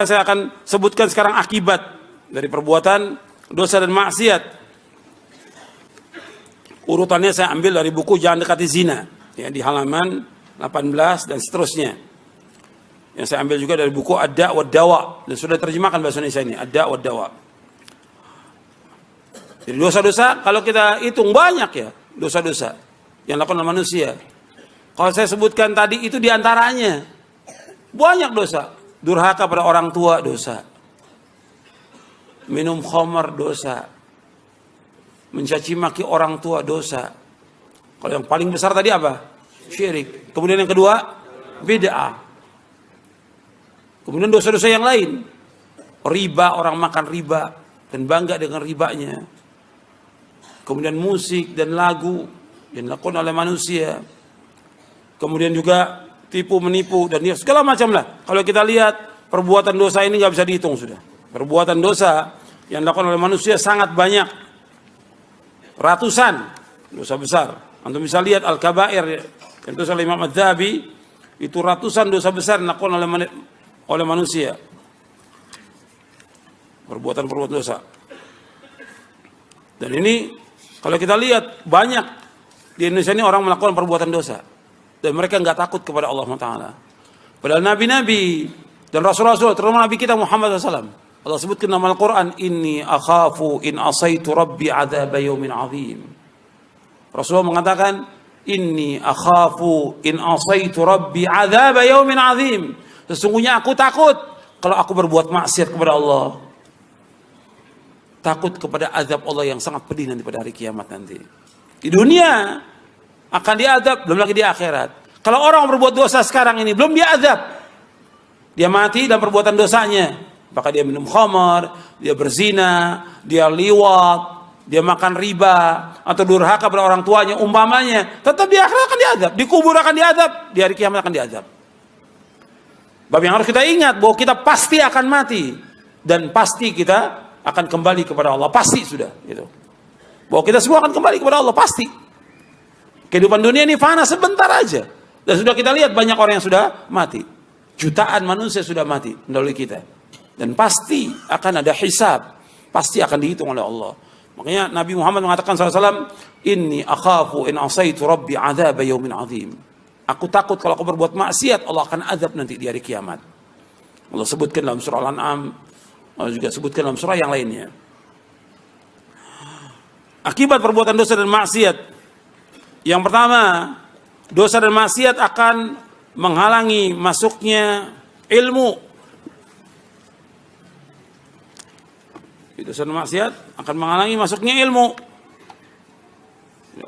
Saya akan sebutkan sekarang akibat dari perbuatan dosa dan maksiat. Urutannya saya ambil dari buku Jangan Dekati Zina, ya, di halaman 18 dan seterusnya. Yang saya ambil juga dari buku Ad-Da' wa Dawa, dan sudah terjemahkan bahasa Indonesia ini, Ad-Da' wa Dawa. Jadi dosa-dosa kalau kita hitung banyak ya, dosa-dosa yang dilakukan oleh manusia. Kalau saya sebutkan tadi itu diantaranya banyak dosa. Durhaka pada orang tua dosa. Minum khamar dosa. Mencaci maki orang tua dosa. Kalau yang paling besar tadi apa? Syirik. Kemudian yang kedua, bid'ah. Kemudian dosa-dosa yang lain. Riba, orang makan riba dan bangga dengan ribanya. Kemudian musik dan lagu yang dilakukan oleh manusia. Kemudian juga tipu menipu dan segala macam lah. Kalau kita lihat perbuatan dosa ini nggak bisa dihitung sudah. Perbuatan dosa yang dilakukan oleh manusia sangat banyak, ratusan dosa besar. Antum bisa lihat Al-Kabair yang itu oleh Imam Adz-Dzahabi, itu ratusan dosa besar yang dilakukan oleh manusia. Perbuatan-perbuatan dosa. Dan ini kalau kita lihat banyak di Indonesia ini orang melakukan perbuatan dosa. Dan mereka nggak takut kepada Allah Taala. Padahal nabi-nabi dan rasul-rasul, terutama nabi kita Muhammad SAW, Allah sebutkan dalam Al-Quran, Inni akhafu in asaitu rabbi adzab yaumin azim. Rasulullah mengatakan, Inni akhafu in asaitu rabbi adzab yaumin azim. Sesungguhnya aku takut kalau aku berbuat maksiat kepada Allah. Takut kepada azab Allah yang sangat pedih nanti pada hari kiamat nanti. Di dunia akan diazab, belum lagi di akhirat. Kalau orang berbuat dosa sekarang ini, belum diazab, dia mati dalam perbuatan dosanya. Maka dia minum khamar, dia berzina, dia liwat, dia makan riba, atau durhaka pada orang tuanya, umpamanya. Tetap di akhirat akan diazab, di kubur akan diazab, di hari kiamat akan diazab. Bab yang harus kita ingat, bahwa kita pasti akan mati. Dan pasti kita akan kembali kepada Allah. Pasti sudah. Gitu. Bahwa kita semua akan kembali kepada Allah, pasti. Kehidupan dunia ini fana sebentar aja. Dan sudah kita lihat banyak orang yang sudah mati. Jutaan manusia sudah mati mendahului kita. Dan pasti akan ada hisab. Pasti akan dihitung oleh Allah. Makanya Nabi Muhammad mengatakan SAW, Inni akhafu in asaitu rabbi adzab yaumin azim. Aku takut kalau aku berbuat maksiat, Allah akan azab nanti di hari kiamat. Allah sebutkan dalam surah Al-An'am. Allah juga sebutkan dalam surah yang lainnya. Akibat perbuatan dosa dan maksiat. Yang pertama, dosa dan maksiat akan menghalangi masuknya ilmu. Dosa dan maksiat akan menghalangi masuknya ilmu.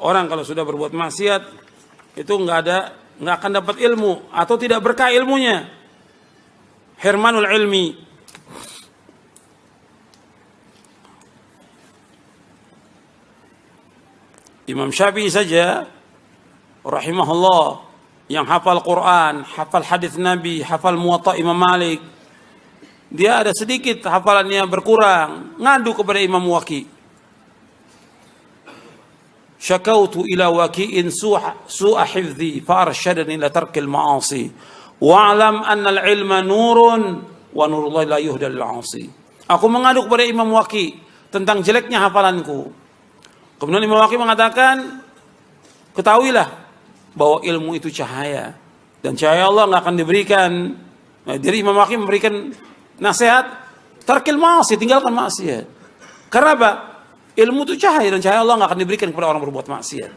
Orang kalau sudah berbuat maksiat itu nggak akan dapat ilmu atau tidak berkah ilmunya. Hirmanul ilmi. Imam Syafi'i saja rahimahullah yang hafal Quran, hafal hadis Nabi, hafal Muwatta Imam Malik, dia ada sedikit hafalannya berkurang, ngadu kepada Imam Waqi. Syakautu ila waqi'in su'a hifdhi fa arsyadani ila tarkil ma'asi wa'lam anna al-ilma nurun wa nurullahi la yuhda lil 'asi. Aku mengadu kepada Imam Waqi tentang jeleknya hafalanku. Kemudian Imam Waqi mengatakan, ketahuilah bahwa ilmu itu cahaya. Dan cahaya Allah nggak akan diberikan. Nah, jadi Imam Waqi memberikan nasihat, tarkil ma'asi, tinggalkan maksiat. Karena apa? Ilmu itu cahaya dan cahaya Allah nggak akan diberikan kepada orang berbuat maksiat.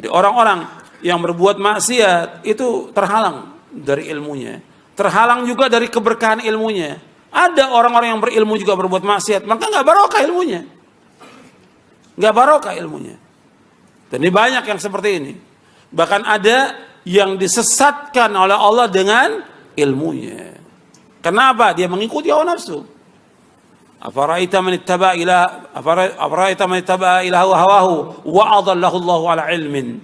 Jadi orang-orang yang berbuat maksiat itu terhalang dari ilmunya. Terhalang juga dari keberkahan ilmunya. Ada orang-orang yang berilmu juga berbuat maksiat, maka nggak barokah ilmunya. Nggak barokah ilmunya. Dan ini banyak yang seperti ini. Bahkan ada yang disesatkan oleh Allah dengan ilmunya. Kenapa? Dia mengikuti hawa nafsu. Afara'aita man ittaba'a ilaha hawahu wa adallahu Allahu ala ilmin.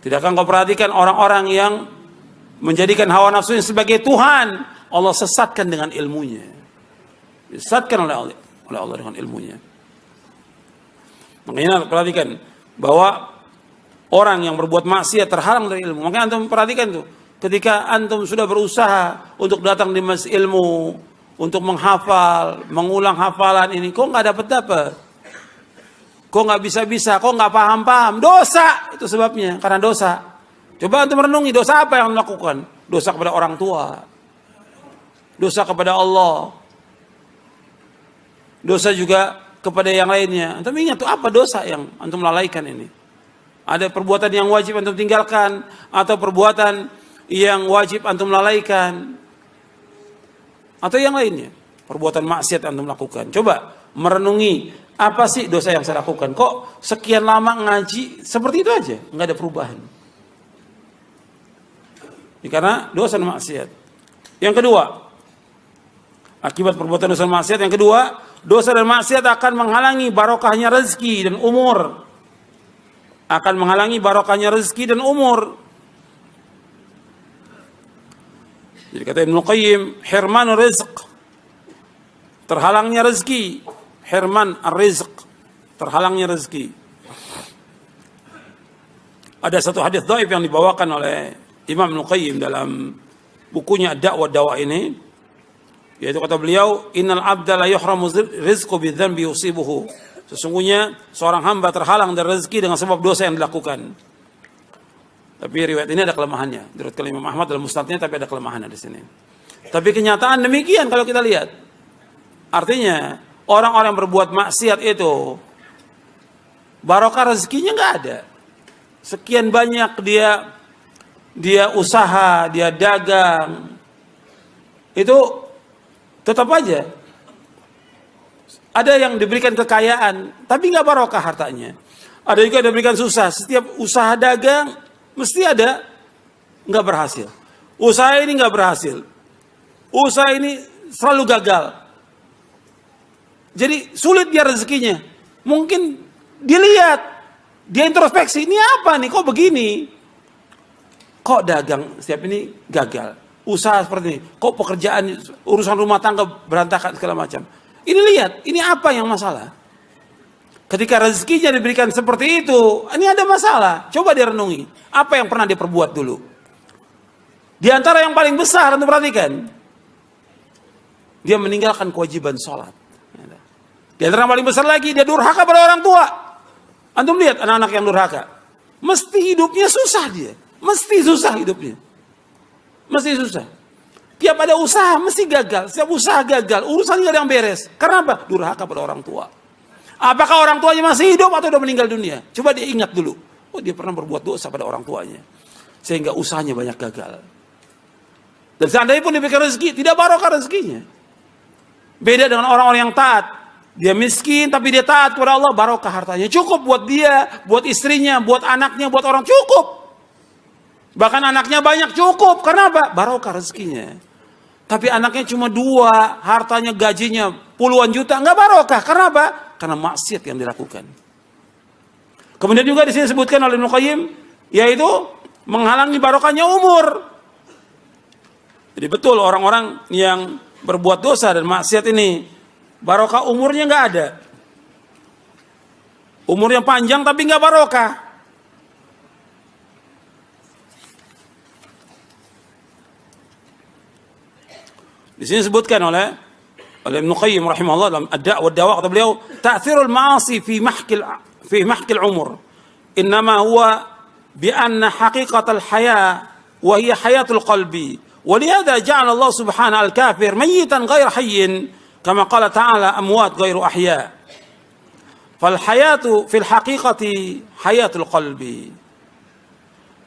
Tidakkah engkau perhatikan orang-orang yang menjadikan hawa nafsunya sebagai Tuhan, Allah sesatkan dengan ilmunya. Disesatkan oleh Allah dengan ilmunya. Makanya perhatikan bahwa orang yang berbuat maksiat terhalang dari ilmu. Makanya antum perhatikan tuh, ketika antum sudah berusaha untuk datang di majelis ilmu, untuk menghafal, mengulang hafalan ini, kok nggak dapat? Kok nggak bisa? Kok nggak paham? Dosa itu sebabnya, karena dosa. Coba antum renungi dosa apa yang melakukan? Dosa kepada orang tua, dosa kepada Allah, dosa juga kepada yang lainnya. Antum ingat tuh apa dosa yang antum lalaikan ini? Ada perbuatan yang wajib antum tinggalkan atau perbuatan yang wajib antum lalaikan atau yang lainnya. Perbuatan maksiat antum lakukan. Coba merenungi apa sih dosa yang saya lakukan? Kok sekian lama ngaji seperti itu aja, nggak ada perubahan. Ini karena dosa dan maksiat. Yang kedua, akibat perbuatan dosa dan maksiat yang kedua, dosa dan maksiat akan menghalangi barokahnya rezeki dan umur. Akan menghalangi barokahnya rezeki dan umur. Jadi kata Ibnu Qayyim, hirman rizq, terhalangnya rezeki. Hirman ar-rizq, terhalangnya rezeki. Ada satu hadis dhaif yang dibawakan oleh Imam Ibnu Qayyim dalam bukunya Ad-Da'wa Dawa ini, yaitu kata beliau, innal abda la yuhramu rizqu bidzanbi yusibuhu. Sesungguhnya seorang hamba terhalang dari rezeki dengan sebab dosa yang dilakukan. Tapi riwayat ini ada kelemahannya. Diriwayatkan Imam Ahmad dalam musnadnya, tapi ada kelemahannya di sini. Tapi kenyataan demikian kalau kita lihat. Artinya orang-orang yang berbuat maksiat itu barokah rezekinya nggak ada. Sekian banyak dia usaha, dia dagang, itu tetap aja ada yang diberikan kekayaan, tapi nggak barokah hartanya. Ada juga yang diberikan susah. Setiap usaha dagang mesti ada nggak berhasil. Usaha ini nggak berhasil. Usaha ini selalu gagal. Jadi sulit dia rezekinya. Mungkin dilihat, dia introspeksi, ini apa nih? Kok begini? Kok dagang setiap ini gagal? Usaha seperti ini. Kok pekerjaan, urusan rumah tangga berantakan segala macam. Ini lihat, ini apa yang masalah? Ketika rezekinya diberikan seperti itu, ini ada masalah. Coba direnungi, apa yang pernah dia perbuat dulu? Di antara yang paling besar, untuk perhatikan, dia meninggalkan kewajiban sholat. Di antara yang paling besar lagi, dia durhaka pada orang tua. Antum lihat anak-anak yang durhaka, mesti hidupnya susah dia, mesti susah hidupnya, mesti susah. Tiap ada usaha mesti gagal, setiap usaha gagal, urusan nggak ada yang beres. Karena apa? Durhaka pada orang tua. Apakah orang tuanya masih hidup atau sudah meninggal dunia? Coba dia ingat dulu. Oh, dia pernah berbuat dosa pada orang tuanya, sehingga usahanya banyak gagal. Dan seandainya pun diberikan rezeki, tidak barokah rezekinya. Beda dengan orang-orang yang taat. Dia miskin tapi dia taat kepada Allah, barokah hartanya. Cukup buat dia, buat istrinya, buat anaknya, buat orang, cukup. Bahkan anaknya banyak, cukup. Karena apa? Barokah rezekinya. Tapi anaknya cuma 2, hartanya gajinya puluhan juta, nggak barokah. Karena apa? Karena maksiat yang dilakukan. Kemudian juga di sini disebutkan oleh Ibnu Qayyim, yaitu menghalangi barokahnya umur. Jadi betul orang-orang yang berbuat dosa dan maksiat ini, barokah umurnya nggak ada. Umurnya panjang tapi nggak barokah. Di sini disebutkan oleh Ibnu Qayyim rahimahullah dalam Ad-Da'wa Dawa, kata beliau, ta'thirul ma'asi fi mahkil umur. Innama huwa bi anna haqiqatal haya wa hiya hayatul qalbi. Wa lihadza ja'ala Allah subhanahu al-kafir mayyitan ghayra hayyin kama qala ta'ala amwat ghairu ahya. Fal hayatu fil haqiqati hayatul qalbi.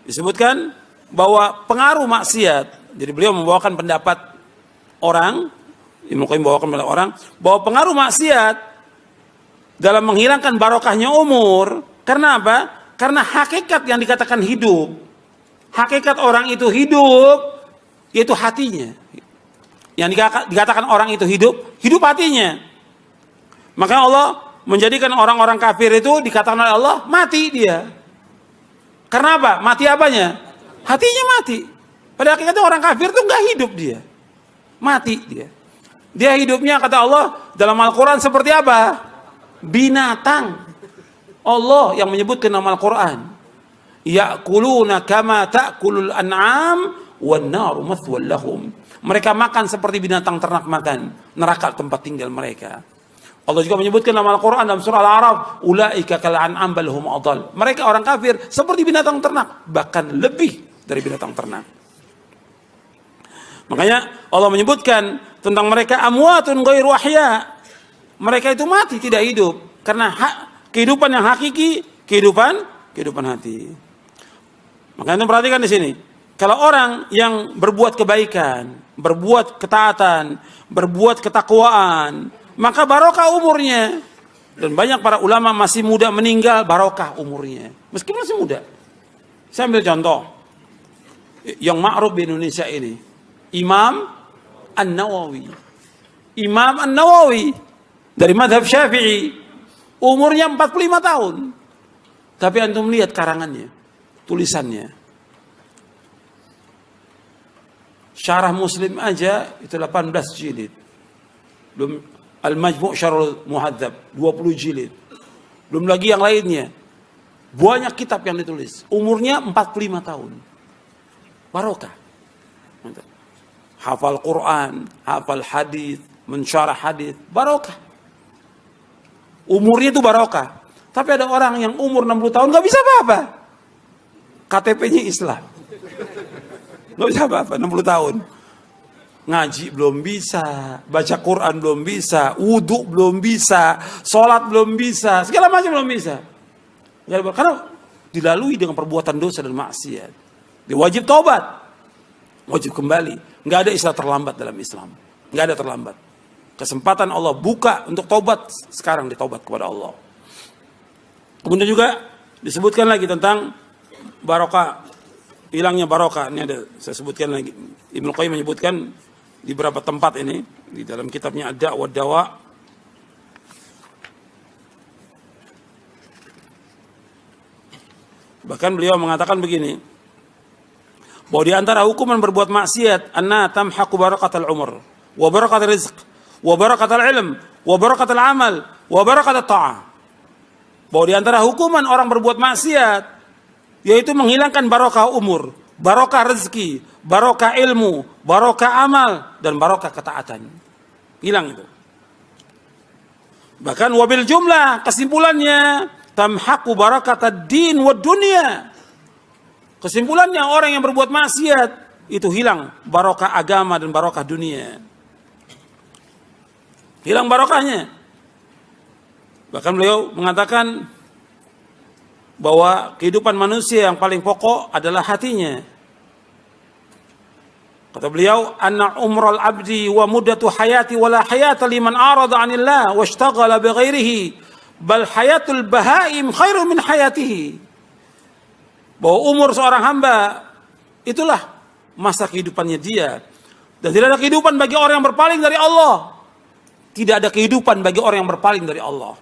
Disebutkan bahwa pengaruh maksiat, jadi beliau membawakan pendapat orang, Ibnu Qayyim membawakan pendapat orang, bahwa pengaruh maksiat dalam menghilangkan barokahnya umur, karena apa? Karena hakikat yang dikatakan hidup, hakikat orang itu hidup, yaitu hatinya. Yang dikatakan orang itu hidup, hidup hatinya. Maka Allah menjadikan orang-orang kafir itu dikatakan oleh Allah, mati dia. Karena apa? Mati apanya? Hatinya mati. Pada hakikatnya orang kafir itu nggak hidup dia. Mati dia. Dia hidupnya, kata Allah dalam Al-Quran, seperti apa? Binatang. Allah yang menyebutkan nama Al-Quran. Ya'kuluna kama ta'kulul an'am wan naru mathwal lahum. Mereka makan seperti binatang ternak makan, neraka tempat tinggal mereka. Allah juga menyebutkan dalam Al-Quran dalam surah Al-A'raf, ulaika kal an'am bal hum adall. Mereka orang kafir seperti binatang ternak, bahkan lebih dari binatang ternak. Makanya Allah menyebutkan tentang mereka amwatun ghairu ahya. Mereka itu mati, tidak hidup, karena kehidupan yang hakiki, kehidupan hati. Makanya perhatikan di sini, kalau orang yang berbuat kebaikan, berbuat ketaatan, berbuat ketakwaan, maka barokah umurnya. Dan banyak para ulama masih muda meninggal, barokah umurnya. Meskipun masih muda. Saya ambil contoh. Yang ma'ruf di Indonesia ini. Imam An-Nawawi. Imam An-Nawawi. Dari madhab Syafi'i. Umurnya 45 tahun. Tapi antum lihat karangannya. Tulisannya. Syarah Muslim aja itu 18 jilid. Belum Al-Majmu' Syarhul Muhadzab 20 jilid. Belum lagi yang lainnya. Banyak kitab yang ditulis. Umurnya 45 tahun. Barokah. Hafal Quran, hafal hadis, mensyarah hadis, barokah. Umurnya itu barokah. Tapi ada orang yang umur 60 tahun nggak bisa apa-apa. KTP-nya Islam. Nggak bisa apa-apa, 60 tahun. Ngaji belum bisa, baca Quran belum bisa, wudhu belum bisa, sholat belum bisa, segala macam belum bisa. Karena dilalui dengan perbuatan dosa dan maksiat. Dia wajib taubat, wajib kembali. Nggak ada istilah terlambat dalam Islam, nggak ada terlambat. Kesempatan Allah buka untuk taubat, sekarang ditaubat kepada Allah. Kemudian juga disebutkan lagi tentang barokah, hilangnya barokah. Ini ada, saya sebutkan lagi. Ibnu Qayyim menyebutkan di beberapa tempat ini di dalam kitabnya Ad-Da' wa Dawa. Bahkan beliau mengatakan begini, bahwa di antara hukuman berbuat maksiat anna tamhaqu barakatal umur wa barakatal rizq wa barakatal ilm wa barakatal amal wa barakatal ta'ah. Bahwa di antara hukuman orang berbuat maksiat yaitu menghilangkan barokah umur, barokah rezeki, barokah ilmu, barokah amal, dan barokah ketaatan. Hilang itu. Bahkan wabil jumlah, kesimpulannya, tamhaqu barakatad din wad dunya. Kesimpulannya orang yang berbuat maksiat, itu hilang barokah agama dan barokah dunia. Hilang barokahnya. Bahkan beliau mengatakan bahwa kehidupan manusia yang paling pokok adalah hatinya. Kata beliau, anna umral abdi wa muddatu hayati wala hayata liman arada 'anillah washtaghala bighairihi bal hayatul bahaim khairu min hayatihi. Bahwa umur seorang hamba itulah masa kehidupannya dia, dan tidak ada kehidupan bagi orang yang berpaling dari Allah. Tidak ada kehidupan bagi orang yang berpaling dari Allah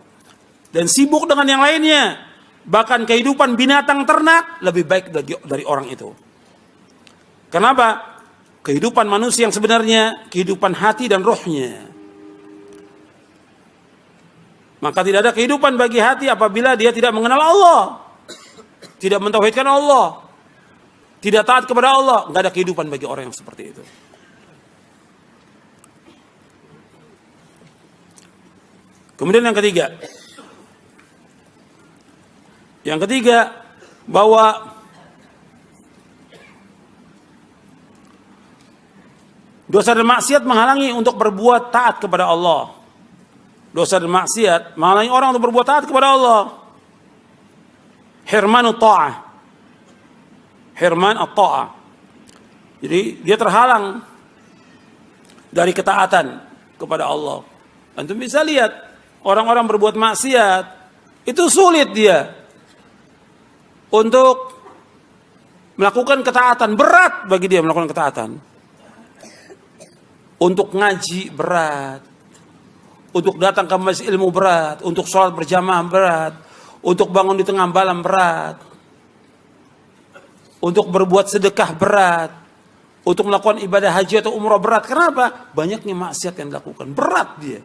dan sibuk dengan yang lainnya. Bahkan kehidupan binatang ternak lebih baik dari orang itu. Kenapa? Kehidupan manusia yang sebenarnya kehidupan hati dan rohnya. Maka tidak ada kehidupan bagi hati apabila dia tidak mengenal Allah, tidak mentauhidkan Allah, tidak taat kepada Allah. Nggak ada kehidupan bagi orang yang seperti itu. Kemudian yang ketiga. Yang ketiga, bahwa dosa dan maksiat menghalangi untuk berbuat taat kepada Allah. Dosa dan maksiat menghalangi orang untuk berbuat taat kepada Allah. Hirmanu ta'ah. Hirman at-ta'ah. Jadi dia terhalang dari ketaatan kepada Allah. Antum bisa lihat orang-orang berbuat maksiat itu sulit dia untuk melakukan ketaatan, berat bagi dia melakukan ketaatan. Untuk ngaji berat, untuk datang ke majelis ilmu berat, untuk sholat berjamaah berat, untuk bangun di tengah malam berat, untuk berbuat sedekah berat, untuk melakukan ibadah haji atau umrah berat. Kenapa? Banyaknya maksiat yang dilakukan, berat dia.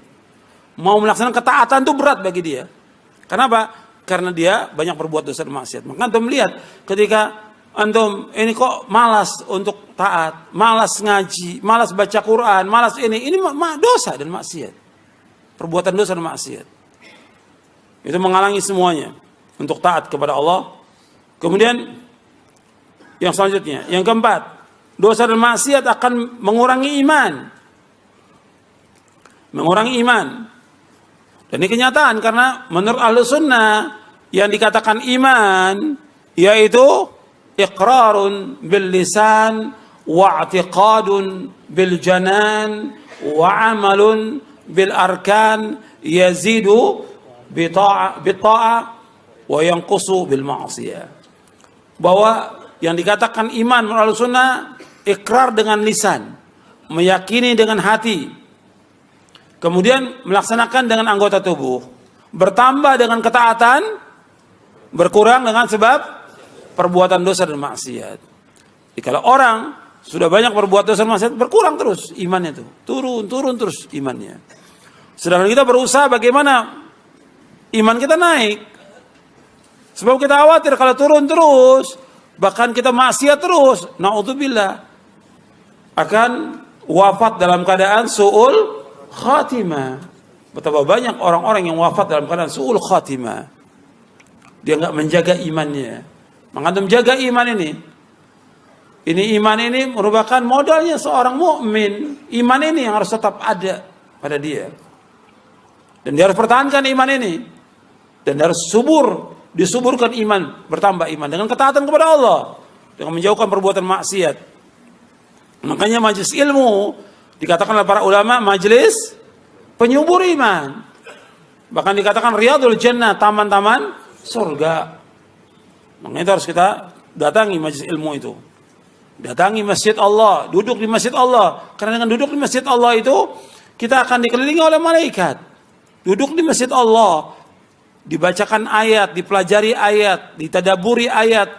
Mau melaksanakan ketaatan itu berat bagi dia. Kenapa? Karena dia banyak berbuat dosa dan maksiat. Maka kita melihat ketika antum ini kok malas untuk taat, malas ngaji, malas baca Quran, malas ini dosa dan maksiat. Perbuatan dosa dan maksiat. Itu menghalangi semuanya untuk taat kepada Allah. Kemudian yang selanjutnya, yang keempat, dosa dan maksiat akan mengurangi iman. Mengurangi iman. Dan ini kenyataan karena menurut Ahlus Sunnah yang dikatakan iman yaitu iqrarun bil lisan wa i'tiqadun bil janan wa amalun bil arkan yazidu bi ta'ah wa yanqusu bil ma'siyah. Bahwa yang dikatakan iman menurut Sunnah ikrar dengan lisan, meyakini dengan hati, kemudian melaksanakan dengan anggota tubuh, bertambah dengan ketaatan, berkurang dengan sebab perbuatan dosa dan maksiat. Jadi kalau orang sudah banyak berbuat dosa dan maksiat, berkurang terus imannya itu, turun terus imannya. Sedangkan kita berusaha bagaimana iman kita naik. Sebab kita khawatir kalau turun terus, bahkan kita maksiat terus, naudzubillah, akan wafat dalam keadaan su'ul khatimah. Betapa banyak orang-orang yang wafat dalam keadaan su'ul khatimah. Dia enggak menjaga imannya. Mengantum jaga iman ini. Ini iman ini merupakan modalnya seorang mukmin. Iman ini yang harus tetap ada pada dia. Dan dia harus pertahankan iman ini. Dan dia harus disuburkan iman, bertambah iman dengan ketaatan kepada Allah, dengan menjauhkan perbuatan maksiat. Makanya majelis ilmu dikatakan oleh para ulama majelis penyubur iman. Bahkan dikatakan riyadul jannah, taman-taman surga. Makanya itu harus kita datangi majelis ilmu itu. Datangi masjid Allah, duduk di masjid Allah. Karena dengan duduk di masjid Allah itu kita akan dikelilingi oleh malaikat. Duduk di masjid Allah, dibacakan ayat, dipelajari ayat, ditadaburi ayat,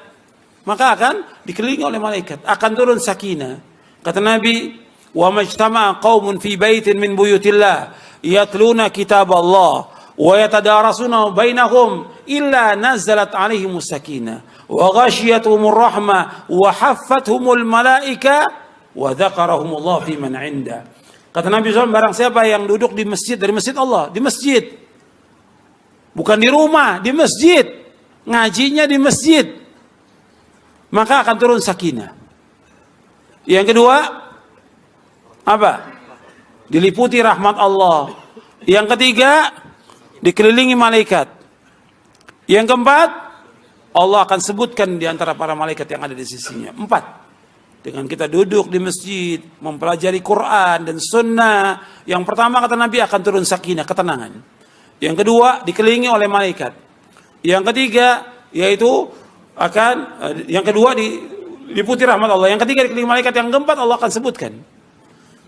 maka akan dikelilingi oleh malaikat, akan turun sakinah. Kata Nabi, wa majtama'a qaumun fi baitin min buyutillah yatluna kitab Allah wa yatadarasuna bainahum illa nazalat alaihimus sakinah wa ghashiyatuhumur rahmah wa haffathumul malaika wa dzakarahumullah fi man 'inda. Kata Nabi SAW, barang siapa yang duduk di masjid, dari masjid Allah, di masjid, bukan di rumah, di masjid, ngajinya di masjid, maka akan turun sakinah. Yang kedua, apa? Diliputi rahmat Allah. Yang ketiga, dikelilingi malaikat. Yang keempat, Allah akan sebutkan di antara para malaikat yang ada di sisinya. 4. Dengan kita duduk di masjid, mempelajari Quran dan Sunnah, yang pertama kata Nabi akan turun sakinah, ketenangan. Yang kedua, dikelilingi oleh malaikat. Yang ketiga, yaitu yang kedua diliputi rahmat Allah. Yang ketiga, dikelilingi malaikat. Yang keempat, Allah akan sebutkan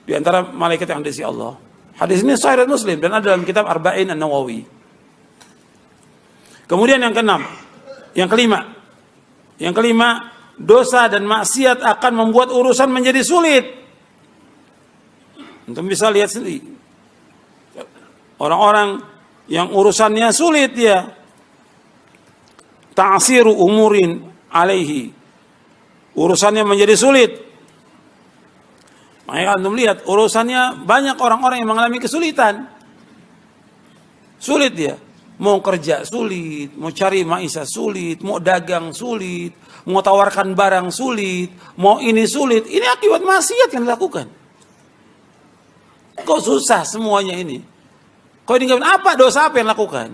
di antara malaikat yang ada di sisi Allah. Hadis ini sahih Muslim dan ada dalam kitab Arba'in An-Nawawi. Kemudian yang keenam, yang kelima, dosa dan maksiat akan membuat urusan menjadi sulit. Untuk bisa lihat sendiri, orang-orang yang urusannya sulit ya, ta'siru umurin alaihi, urusannya menjadi sulit. Makanya antum lihat urusannya banyak orang-orang yang mengalami kesulitan. Sulit dia, mau kerja sulit, mau cari maisha sulit, mau dagang sulit, mau tawarkan barang sulit, mau ini sulit. Ini akibat maksiat yang dilakukan. Kok susah semuanya ini? Kok ini apa dosa apa yang dilakukan?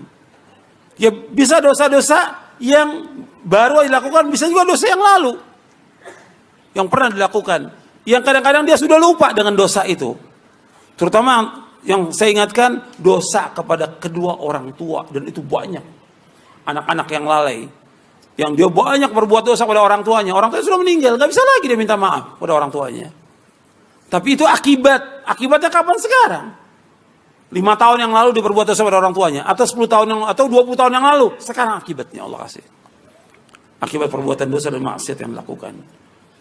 Ya bisa dosa-dosa yang baru dilakukan, bisa juga dosa yang lalu yang pernah dilakukan, yang kadang-kadang dia sudah lupa dengan dosa itu. Terutama yang saya ingatkan, dosa kepada kedua orang tua, dan itu banyak anak-anak yang lalai, yang dia banyak berbuat dosa pada orang tuanya. Orang tuanya sudah meninggal, gak bisa lagi dia minta maaf pada orang tuanya. Tapi itu akibatnya kapan sekarang? 5 tahun yang lalu dia berbuat dosa pada orang tuanya, atau 10 tahun atau 20 tahun yang lalu. Sekarang akibatnya Allah kasih. Akibat perbuatan dosa dan maksiat yang dilakukan.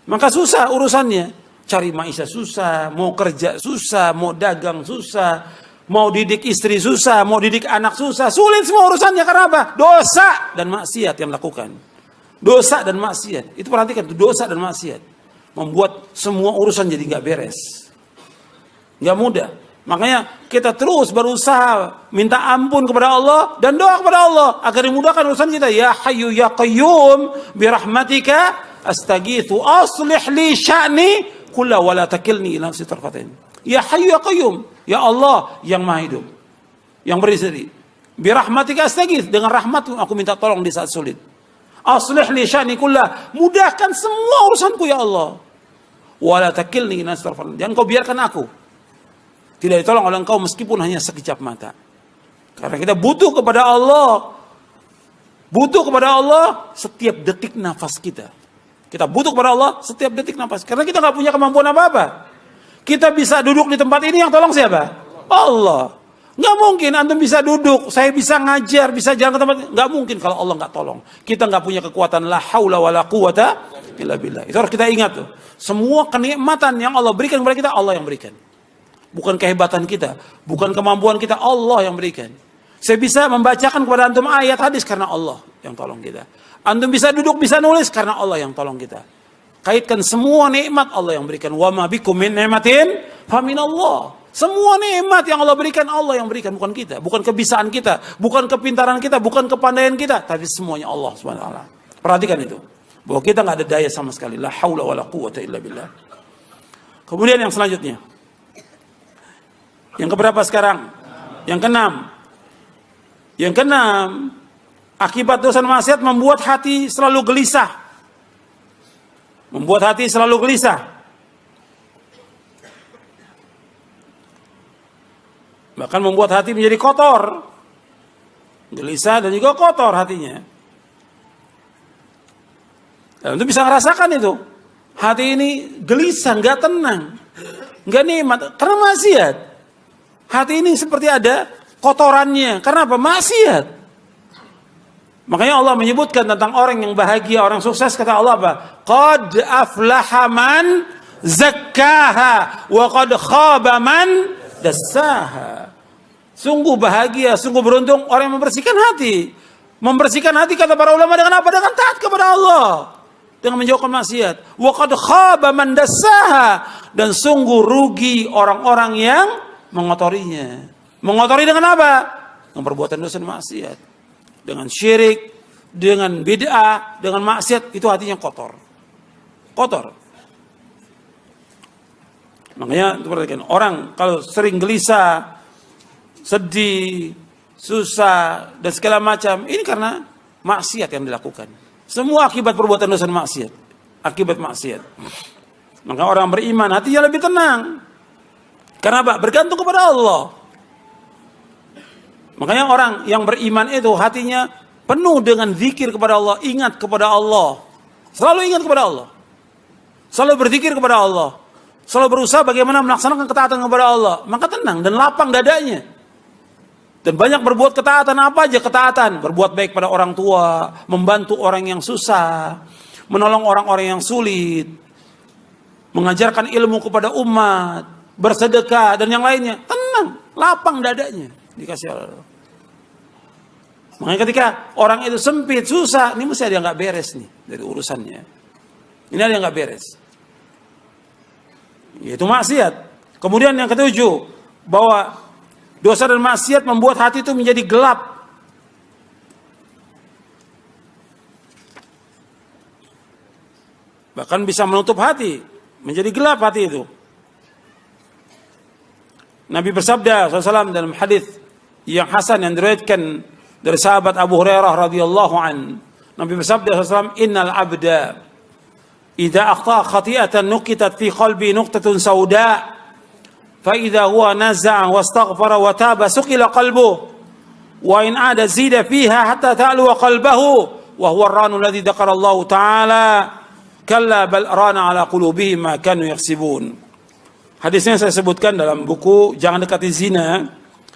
Maka susah urusannya. Cari maisha susah, mau kerja susah, mau dagang susah, mau didik istri susah, mau didik anak susah. Sulit semua urusannya karena apa? Dosa dan maksiat yang dilakukan. Dosa dan maksiat. Itu perhatikan, itu dosa dan maksiat. Membuat semua urusan jadi nggak beres. Nggak mudah. Makanya kita terus berusaha minta ampun kepada Allah dan doa kepada Allah agar dimudahkan urusan kita. Ya Hayyu ya Qayyum birahmatika astaghitsu aslih li sya'ni kullahu wa la takilni ila nafsi tarfatain. Ya Hayyu ya Qayyum, ya Allah yang Maha Hidup, yang berseri. Birahmatika astaghits, dengan rahmatmu aku minta tolong di saat sulit. Aslih li sya'ni kullahu, mudahkan semua urusanku ya Allah. Wa la takilni ila nafsi tarfatain. Jangan kau biarkan aku tidak ditolong oleh engkau meskipun hanya sekejap mata. Karena kita butuh kepada Allah. Butuh kepada Allah setiap detik nafas kita. Kita butuh kepada Allah setiap detik nafas. Karena kita nggak punya kemampuan apa-apa. Kita bisa duduk di tempat ini, yang tolong siapa? Allah. Nggak mungkin antum bisa duduk, saya bisa ngajar, bisa jalan ke tempat. Nggak mungkin kalau Allah nggak tolong. Kita nggak punya kekuatan la haula wala quwata illa billah. Itu harus kita ingat tuh. Semua kenikmatan yang Allah berikan kepada kita, Allah yang berikan. Bukan kehebatan kita, bukan kemampuan kita, Allah yang berikan. Saya bisa membacakan kepada antum ayat hadis karena Allah yang tolong kita. Antum bisa duduk, bisa nulis karena Allah yang tolong kita. Kaitkan semua nikmat Allah yang berikan. Wa ma bikum min ni'matin fa minallah. Semua nikmat yang Allah berikan, Allah yang berikan, bukan kita, bukan kebisaan kita, bukan kepintaran kita, bukan kepandaian kita, tapi semuanya Allah Subhanahu wa taala. Perhatikan itu. Bahwa kita nggak ada daya sama sekali. La haula wala quwwata illa billah. Kemudian yang selanjutnya. Yang keberapa sekarang? Yang keenam. Yang keenam, akibat dosa dan maksiat membuat hati selalu gelisah. Membuat hati selalu gelisah. Bahkan membuat hati menjadi kotor. Gelisah dan juga kotor hatinya. Dan itu bisa merasakan itu. Hati ini gelisah, nggak tenang, nggak nikmat, karena maksiat. Hati ini seperti ada kotorannya. Karena apa? Maksiat. Makanya Allah menyebutkan tentang orang yang bahagia, orang sukses, kata Allah apa? Qad aflaha man zakkaha wa qad khaba man dassaha. Sungguh bahagia, sungguh beruntung orang yang membersihkan hati. Membersihkan hati kata para ulama dengan apa? Dengan taat kepada Allah. Dengan menjauhkan maksiat. Wa qad khaba man dassaha. Dan sungguh rugi orang-orang yang mengotorinya. Mengotori dengan apa? Dengan perbuatan dosa dan maksiat. Dengan syirik, dengan bid'ah, dengan maksiat, itu hatinya kotor. Kotor. Makanya perhatikan, orang kalau sering gelisah, sedih, susah, dan segala macam, ini karena maksiat yang dilakukan. Semua akibat perbuatan dosa dan maksiat. Akibat maksiat. Maka orang beriman hatinya lebih tenang. Karena apa? Bergantung kepada Allah. Makanya orang yang beriman itu hatinya penuh dengan zikir kepada Allah, ingat kepada Allah. Selalu ingat kepada Allah. Selalu berzikir kepada Allah. Selalu berusaha bagaimana melaksanakan ketaatan kepada Allah. Maka tenang dan lapang dadanya. Dan banyak berbuat ketaatan, apa aja ketaatan. Berbuat baik pada orang tua, membantu orang yang susah, menolong orang-orang yang sulit, mengajarkan ilmu kepada umat, bersedekah dan yang lainnya. Tenang, lapang dadanya. Dikasih Allah. Makanya ketika orang itu sempit, susah, ini mesti ada yang nggak beres nih dari urusannya. Ini ada yang nggak beres. Yaitu maksiat. Kemudian yang ketujuh, bahwa dosa dan maksiat membuat hati itu menjadi gelap. Bahkan bisa menutup hati, menjadi gelap hati itu. Nabi bersabda SAW dalam hadis yang hasan yang diriwayatkan dari sahabat Abu Hurairah radhiyallahu an. Nabi bersabda SAW, "Innal abda idza akhta khati'atan nuqitat fi qalbi nuqtatun sauda fa idza huwa naza'a wastaghfara wa taba suqila qalbuhu wa in ada zida fiha hatta ta'lu qalbahu wa huwa ar-ranu alladhi dzakara Allah ta'ala kalla bal rana ala qulubihim ma kanu yaksibun." Hadisnya saya sebutkan dalam buku Jangan Dekati Zina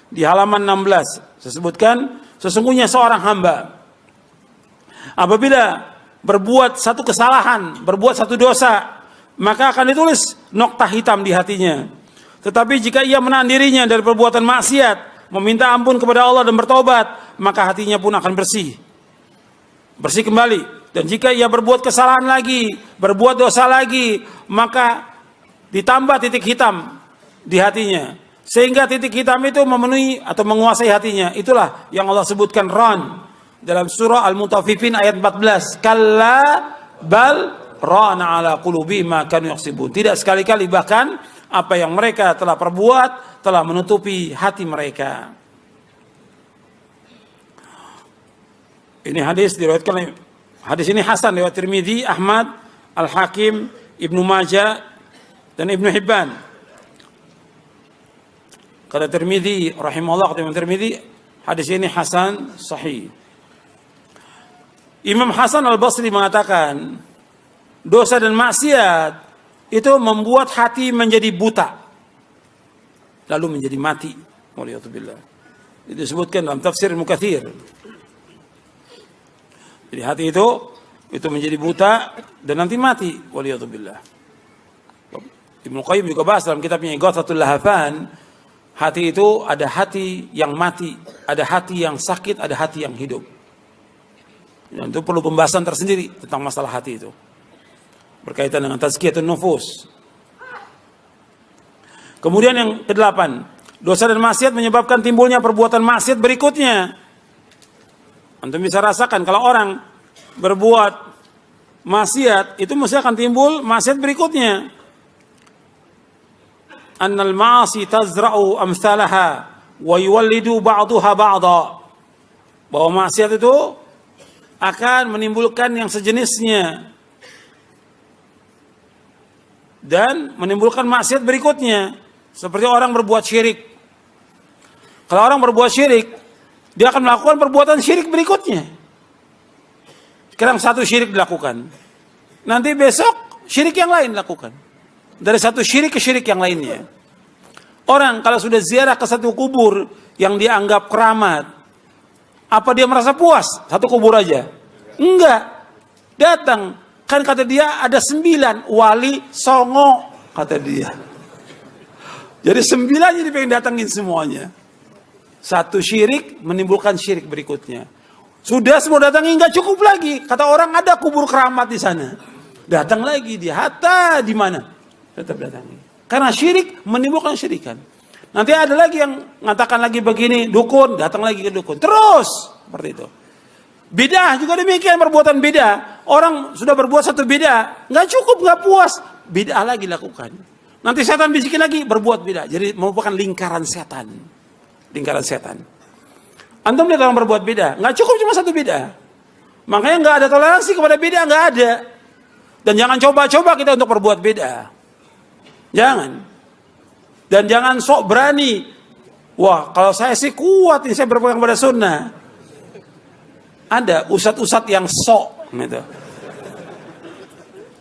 di halaman 16. Saya sebutkan, sesungguhnya seorang hamba apabila berbuat satu kesalahan, berbuat satu dosa, maka akan ditulis noktah hitam di hatinya. Tetapi jika ia menahan dirinya dari perbuatan maksiat, meminta ampun kepada Allah dan bertobat, maka hatinya pun akan bersih. Bersih kembali. Dan jika ia berbuat kesalahan lagi, berbuat dosa lagi, maka ditambah titik hitam di hatinya. Sehingga titik hitam itu memenuhi atau menguasai hatinya. Itulah yang Allah sebutkan ran dalam surah Al-Mutaffifin ayat 14. Kalla bal rana ala qulubihim ma kanu yaksibun. Tidak sekali-kali, bahkan apa yang mereka telah perbuat telah menutupi hati mereka. Ini hadis diriwayatkan, hadis ini hasan riwayat Tirmidzi, Ahmad, Al-Hakim, Ibnu Majah dan Ibnu Hibban. Kata Tirmidzi rahimahullah, kata Imam Tirmidzi, hadis ini hasan sahih. Imam Hasan Al-Basri mengatakan, dosa dan maksiat itu membuat hati menjadi buta, lalu menjadi mati. Waliyatubillah. Itu disebutkan dalam tafsir Ibnu Katsir. Jadi hati itu menjadi buta dan nanti mati. Waliyatubillah. Ibnu Qayyim juga bahas dalam kitabnya Ighathatul Lahafan, hati itu ada hati yang mati, ada hati yang sakit, ada hati yang hidup. Dan itu perlu pembahasan tersendiri tentang masalah hati itu, berkaitan dengan tazkiyatun nufus. Kemudian yang kedelapan, dosa dan maksiat menyebabkan timbulnya perbuatan maksiat berikutnya. Antum bisa rasakan kalau orang berbuat maksiat, itu mesti akan timbul maksiat berikutnya. Annal ma'asi tazra'u amthalaha wa yuwallidu ba'daha ba'dha. Bahwa maksiat itu akan menimbulkan yang sejenisnya dan menimbulkan maksiat berikutnya. Seperti orang berbuat syirik. Kalau orang berbuat syirik, dia akan melakukan perbuatan syirik berikutnya. Sekarang satu syirik dilakukan, nanti besok syirik yang lain dilakukan. Dari satu syirik ke syirik yang lainnya. Orang kalau sudah ziarah ke satu kubur yang dianggap keramat, apa dia merasa puas? Satu kubur aja? Enggak. Datang. Kan kata dia ada 9 wali songo, kata dia. Jadi 9 jadi pengen datangin semuanya. Satu syirik menimbulkan syirik berikutnya. Sudah semua datangin, nggak cukup lagi. Kata orang ada kubur keramat di sana. Datang lagi dia. Hatta di mana? Tetap datangi. Karena syirik menimbulkan syirikan. Nanti ada lagi yang mengatakan lagi begini, dukun, datang lagi ke dukun. Terus seperti itu. Bidah juga demikian, perbuatan bidah. Orang sudah berbuat satu bidah, nggak cukup, nggak puas, bidah lagi lakukan. Nanti setan bisikin lagi, berbuat bidah. Jadi merupakan lingkaran setan. Lingkaran setan. Antum lihat orang berbuat bidah, nggak cukup cuma satu bidah. Makanya nggak ada toleransi kepada bidah, nggak ada. Dan jangan coba-coba kita untuk berbuat bidah. Jangan. Dan jangan sok berani. Wah, kalau saya sih kuat, ini saya berpegang pada sunnah. Ada ustadz-ustadz yang sok gitu.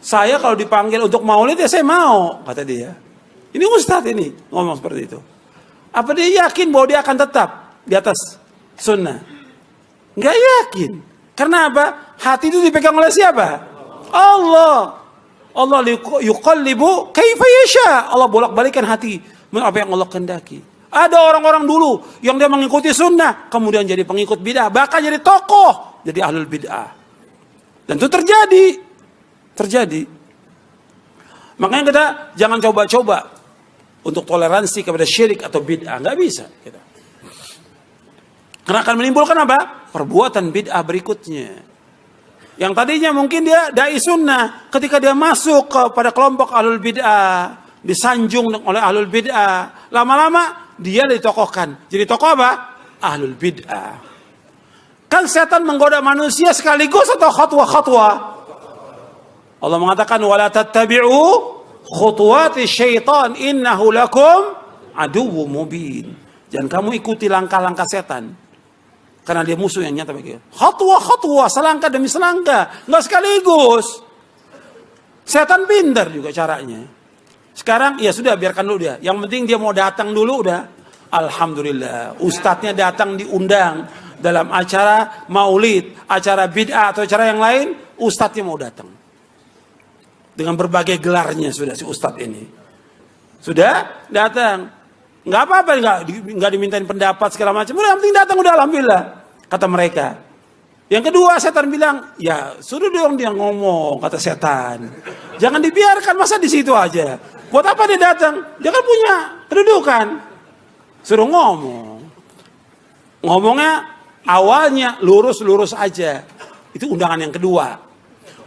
Saya kalau dipanggil untuk maulid ya saya mau, kata dia. Ini ustadz ini ngomong seperti itu. Apa dia yakin bahwa dia akan tetap di atas sunnah? Nggak yakin. Karena apa? Hati itu dipegang oleh siapa? Allah. Allah yuqallibu kaifa yasha. Allah bolak-balikan hati apa yang Allah kehendaki. Ada orang-orang dulu yang dia mengikuti sunnah, kemudian jadi pengikut bid'ah, bahkan jadi tokoh, jadi ahlul bid'ah. Dan itu terjadi. Makanya kita jangan coba-coba untuk toleransi kepada syirik atau bid'ah, nggak bisa kita. Karena akan menimbulkan apa? Perbuatan bid'ah berikutnya. Yang tadinya mungkin dia dai sunnah, ketika dia masuk kepada kelompok ahlul bid'ah, disanjung oleh ahlul bid'ah, lama-lama dia ditokohkan. Jadi tokoh apa? Ahlul bid'ah. Kan setan menggoda manusia sekaligus atau khatwa-khatwa? Allah mengatakan wala tattabi'u khutuwati syaitan innahu lakum aduwwum mubin. Jangan kamu ikuti langkah-langkah setan. Karena dia musuh yang nyata bagi kita. Khatwa-khatwa, selangkah demi selangkah. Nggak sekaligus. Setan pintar juga caranya. Sekarang ya sudah, biarkan dulu dia. Yang penting dia mau datang dulu udah. Alhamdulillah. Ustadznya datang diundang dalam acara maulid, acara bid'ah atau acara yang lain. Ustadznya mau datang. Dengan berbagai gelarnya sudah si ustadz ini. Sudah datang. Nggak apa-apa, nggak dimintain pendapat segala macam. Udah, yang penting datang udah, alhamdulillah, kata mereka. Yang kedua, setan bilang, ya suruh dong dia ngomong, kata setan. Jangan dibiarkan, masa di situ aja. Buat apa dia datang? Dia kan punya kedudukan. Suruh ngomong. Ngomongnya awalnya lurus-lurus aja. Itu undangan yang kedua.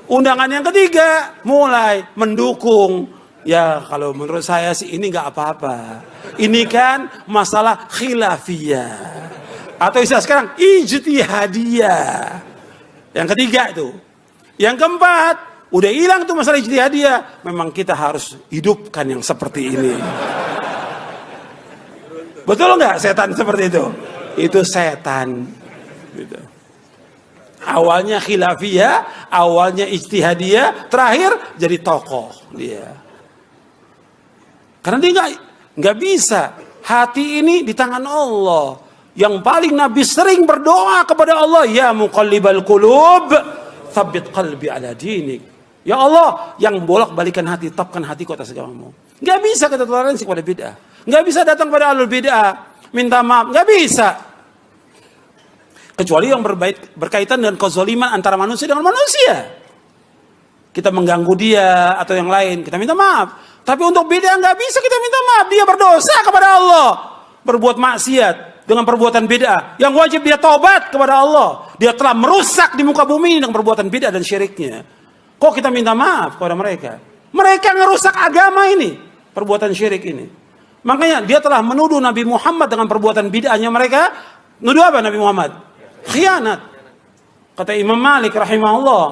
Undangan yang ketiga, mulai mendukung. Ya kalau menurut saya sih ini nggak apa-apa. Ini kan masalah khilafiyah. Atau istilah sekarang ijtihadiyah. Yang ketiga itu. Yang keempat, udah hilang tuh masalah ijtihadiyah. Memang kita harus hidupkan yang seperti ini. Betul nggak setan seperti itu? Itu setan. Gitu. Awalnya khilafiyah, awalnya ijtihadiyah, terakhir jadi tokoh dia. Karena dia nggak bisa. Hati ini di tangan Allah. Yang paling Nabi sering berdoa kepada Allah, ya muqallibal qulub, tsabbit qalbi ala dinik. Ya Allah, yang bolak-balikan hati, tetapkan hatiku atas agamamu. Nggak bisa kita toleransi kepada bid'ah. Nggak bisa datang pada alul bid'ah, minta maaf, nggak bisa. Kecuali yang berkaitan dengan kezaliman antara manusia dengan manusia. Kita mengganggu dia atau yang lain, kita minta maaf. Tapi untuk bid'ah nggak bisa kita minta maaf. Dia berdosa kepada Allah, berbuat maksiat dengan perbuatan bid'ah, yang wajib dia taubat kepada Allah. Dia telah merusak di muka bumi dengan perbuatan bid'ah dan syiriknya. Kok kita minta maaf kepada mereka? Mereka ngerusak agama ini, perbuatan syirik ini. Makanya dia telah menuduh Nabi Muhammad dengan perbuatan bid'ahnya mereka. Nuduh apa Nabi Muhammad? Khianat. Kata Imam Malik rahimahullah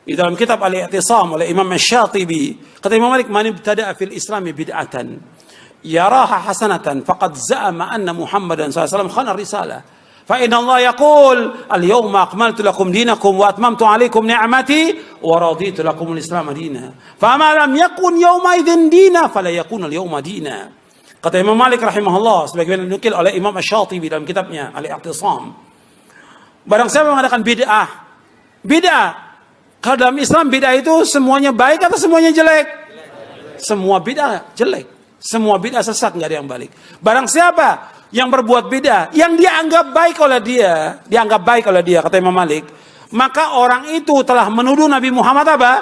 di dalam kitab Al-I'tisam oleh Imam Asy-Syatibi, kata Imam Malik, man ibtada'a fil islami bid'atan yaraha hasanatan faqad za'ama anna Muhammadan sallallahu alaihi wasallam khana risalah. Fa inna Allah yaqul al-yawma akmaltu lakum dinakum wa atmamtu alaykum ni'mati wa raditu lakum al-islam dinan. Fa ma lam yakun yawma idzin dina fala yakun al-yawma dina. Kata Imam Malik rahimahullah, sebagaimana dinukil oleh Imam Asy-Syatibi dalam kitabnya Al-I'tisam. Barang siapa mengadakan bid'ah, kalau dalam Islam bid'ah itu semuanya baik atau semuanya jelek? Semua bid'ah jelek. Semua bid'ah sesat, nggak ada yang balik. Barang siapa yang berbuat bid'ah yang dianggap baik oleh dia, kata Imam Malik, maka orang itu telah menuduh Nabi Muhammad apa?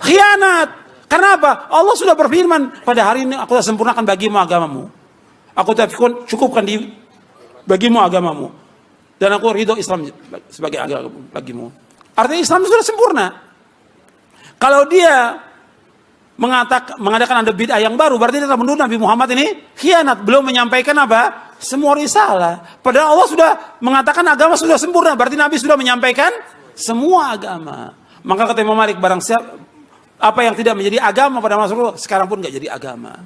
Khianat. Karena apa? Allah sudah berfirman, pada hari ini aku telah sempurnakan bagimu agamamu. Aku telah cukupkan bagimu agamamu. Dan aku ridho Islam sebagai agama bagimu. Artinya Islam sudah sempurna. Kalau dia mengadakan ada bid'ah yang baru, berarti dia telah menuduh Nabi Muhammad ini khianat, belum menyampaikan apa? Semua risalah. Padahal Allah sudah mengatakan agama sudah sempurna, berarti Nabi sudah menyampaikan semua agama. Maka kata Imam Malik, barang siapa apa yang tidak menjadi agama pada masa lalu, sekarang pun nggak jadi agama.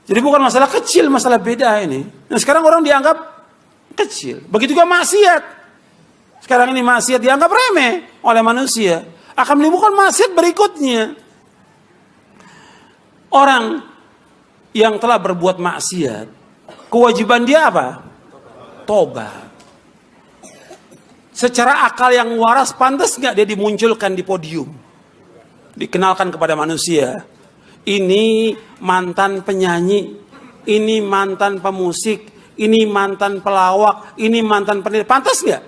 Jadi bukan masalah kecil, masalah beda ini. Nah sekarang orang dianggap kecil. Begitu juga maksiat. Sekarang ini maksiat dianggap remeh oleh manusia. Akan menimbulkan maksiat berikutnya. Orang yang telah berbuat maksiat, kewajiban dia apa? Tobat. Secara akal yang waras, pantas nggak dia dimunculkan di podium, dikenalkan kepada manusia? Ini mantan penyanyi, ini mantan pemusik, ini mantan pelawak, ini mantan pendidik. Pantas nggak?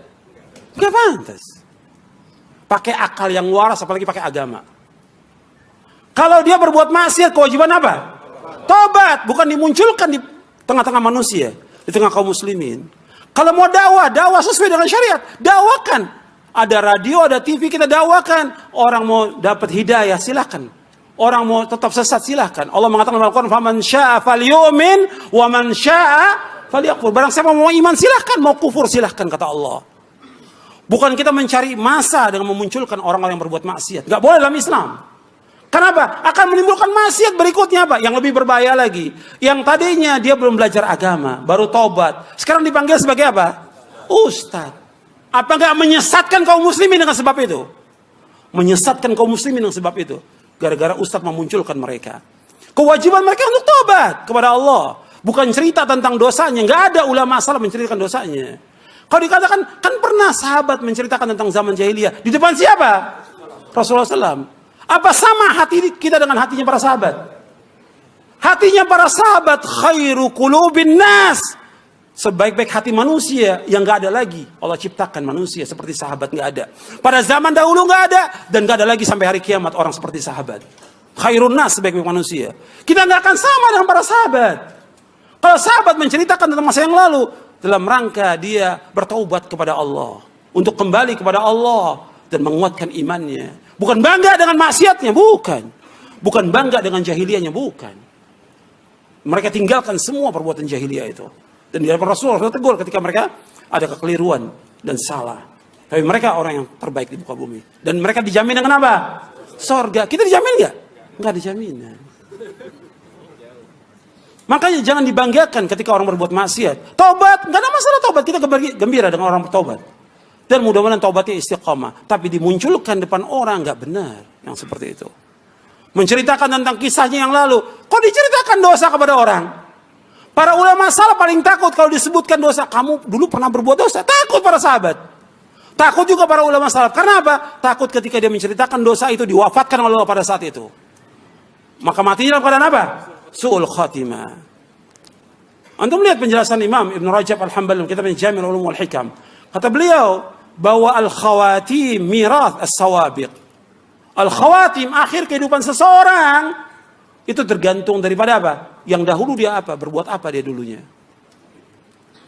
Nggak pantas. Pakai akal yang waras, apalagi pakai agama. Kalau dia berbuat maksiat, kewajiban apa? Tobat, bukan dimunculkan di tengah-tengah manusia, di tengah kaum muslimin. Kalau mau dakwah sesuai dengan syariat, dakwakan. Ada radio, ada TV, kita dakwakan. Orang mau dapat hidayah, silakan. Orang mau tetap sesat, silakan. Allah mengatakan dalam Al-Quran, "Faman syaa'a falyu'min wa man syaa'a falyakfur." Barang siapa mau iman, silakan. Mau kufur, silakan, kata Allah. Bukan kita mencari masa dengan memunculkan orang-orang yang berbuat maksiat. Gak boleh dalam Islam. Kenapa? Akan menimbulkan maksiat berikutnya apa? Yang lebih berbahaya lagi. Yang tadinya dia belum belajar agama, baru taubat. Sekarang dipanggil sebagai apa? Ustaz. Apa enggak menyesatkan kaum muslimin dengan sebab itu? Menyesatkan kaum muslimin dengan sebab itu. Gara-gara ustaz memunculkan mereka. Kewajiban mereka untuk taubat kepada Allah. Bukan cerita tentang dosanya. Enggak ada ulama salah menceritakan dosanya. Kalau dikatakan, kan pernah sahabat menceritakan tentang zaman jahiliyah. Di depan siapa? Rasulullah SAW. Apa sama hati kita dengan hatinya para sahabat? Hatinya para sahabat khairu qulubin nas. sebaik-baik hati manusia yang nggak ada lagi. Allah ciptakan manusia seperti sahabat, nggak ada. Pada zaman dahulu nggak ada, dan nggak ada lagi sampai hari kiamat orang seperti sahabat. Khairun nas, sebaik-baik manusia. Kita nggak akan sama dengan para sahabat. Kalau sahabat menceritakan tentang masa yang lalu, dalam rangka dia bertaubat kepada Allah, untuk kembali kepada Allah dan menguatkan imannya. Bukan bangga dengan maksiatnya, bukan. Bukan bangga dengan jahiliyahnya, bukan. Mereka tinggalkan semua perbuatan jahiliyah itu. Dan di hadapan Rasulullah tegur ketika mereka ada kekeliruan dan salah. Tapi mereka orang yang terbaik di muka bumi. Dan mereka dijamin dengan apa? Sorga. Kita dijamin nggak? Nggak dijamin. Makanya jangan dibanggakan ketika orang berbuat maksiat. Taubat, nggak ada masalah taubat. Kita gembira dengan orang bertobat. Dan mudah-mudahan taubatnya istiqamah. Tapi dimunculkan depan orang nggak benar yang seperti itu. Menceritakan tentang kisahnya yang lalu. Kok diceritakan dosa kepada orang? Para ulama salaf paling takut kalau disebutkan dosa. Kamu dulu pernah berbuat dosa. Takut para sahabat. Takut juga para ulama salaf. Karena apa? Takut ketika dia menceritakan dosa itu diwafatkan oleh Allah pada saat itu. Maka matinya dalam keadaan apa? Su'ul khatimah. Antum melihat penjelasan Imam Ibn Rajab Al-Hambali dalam kitabnya Jami' al-Ulum wal Hikam. Kata beliau bahwa al-khawatim mirath as-sawabiq. Al-khawatim, akhir kehidupan seseorang itu tergantung daripada apa? Yang dahulu dia apa? Berbuat apa dia dulunya?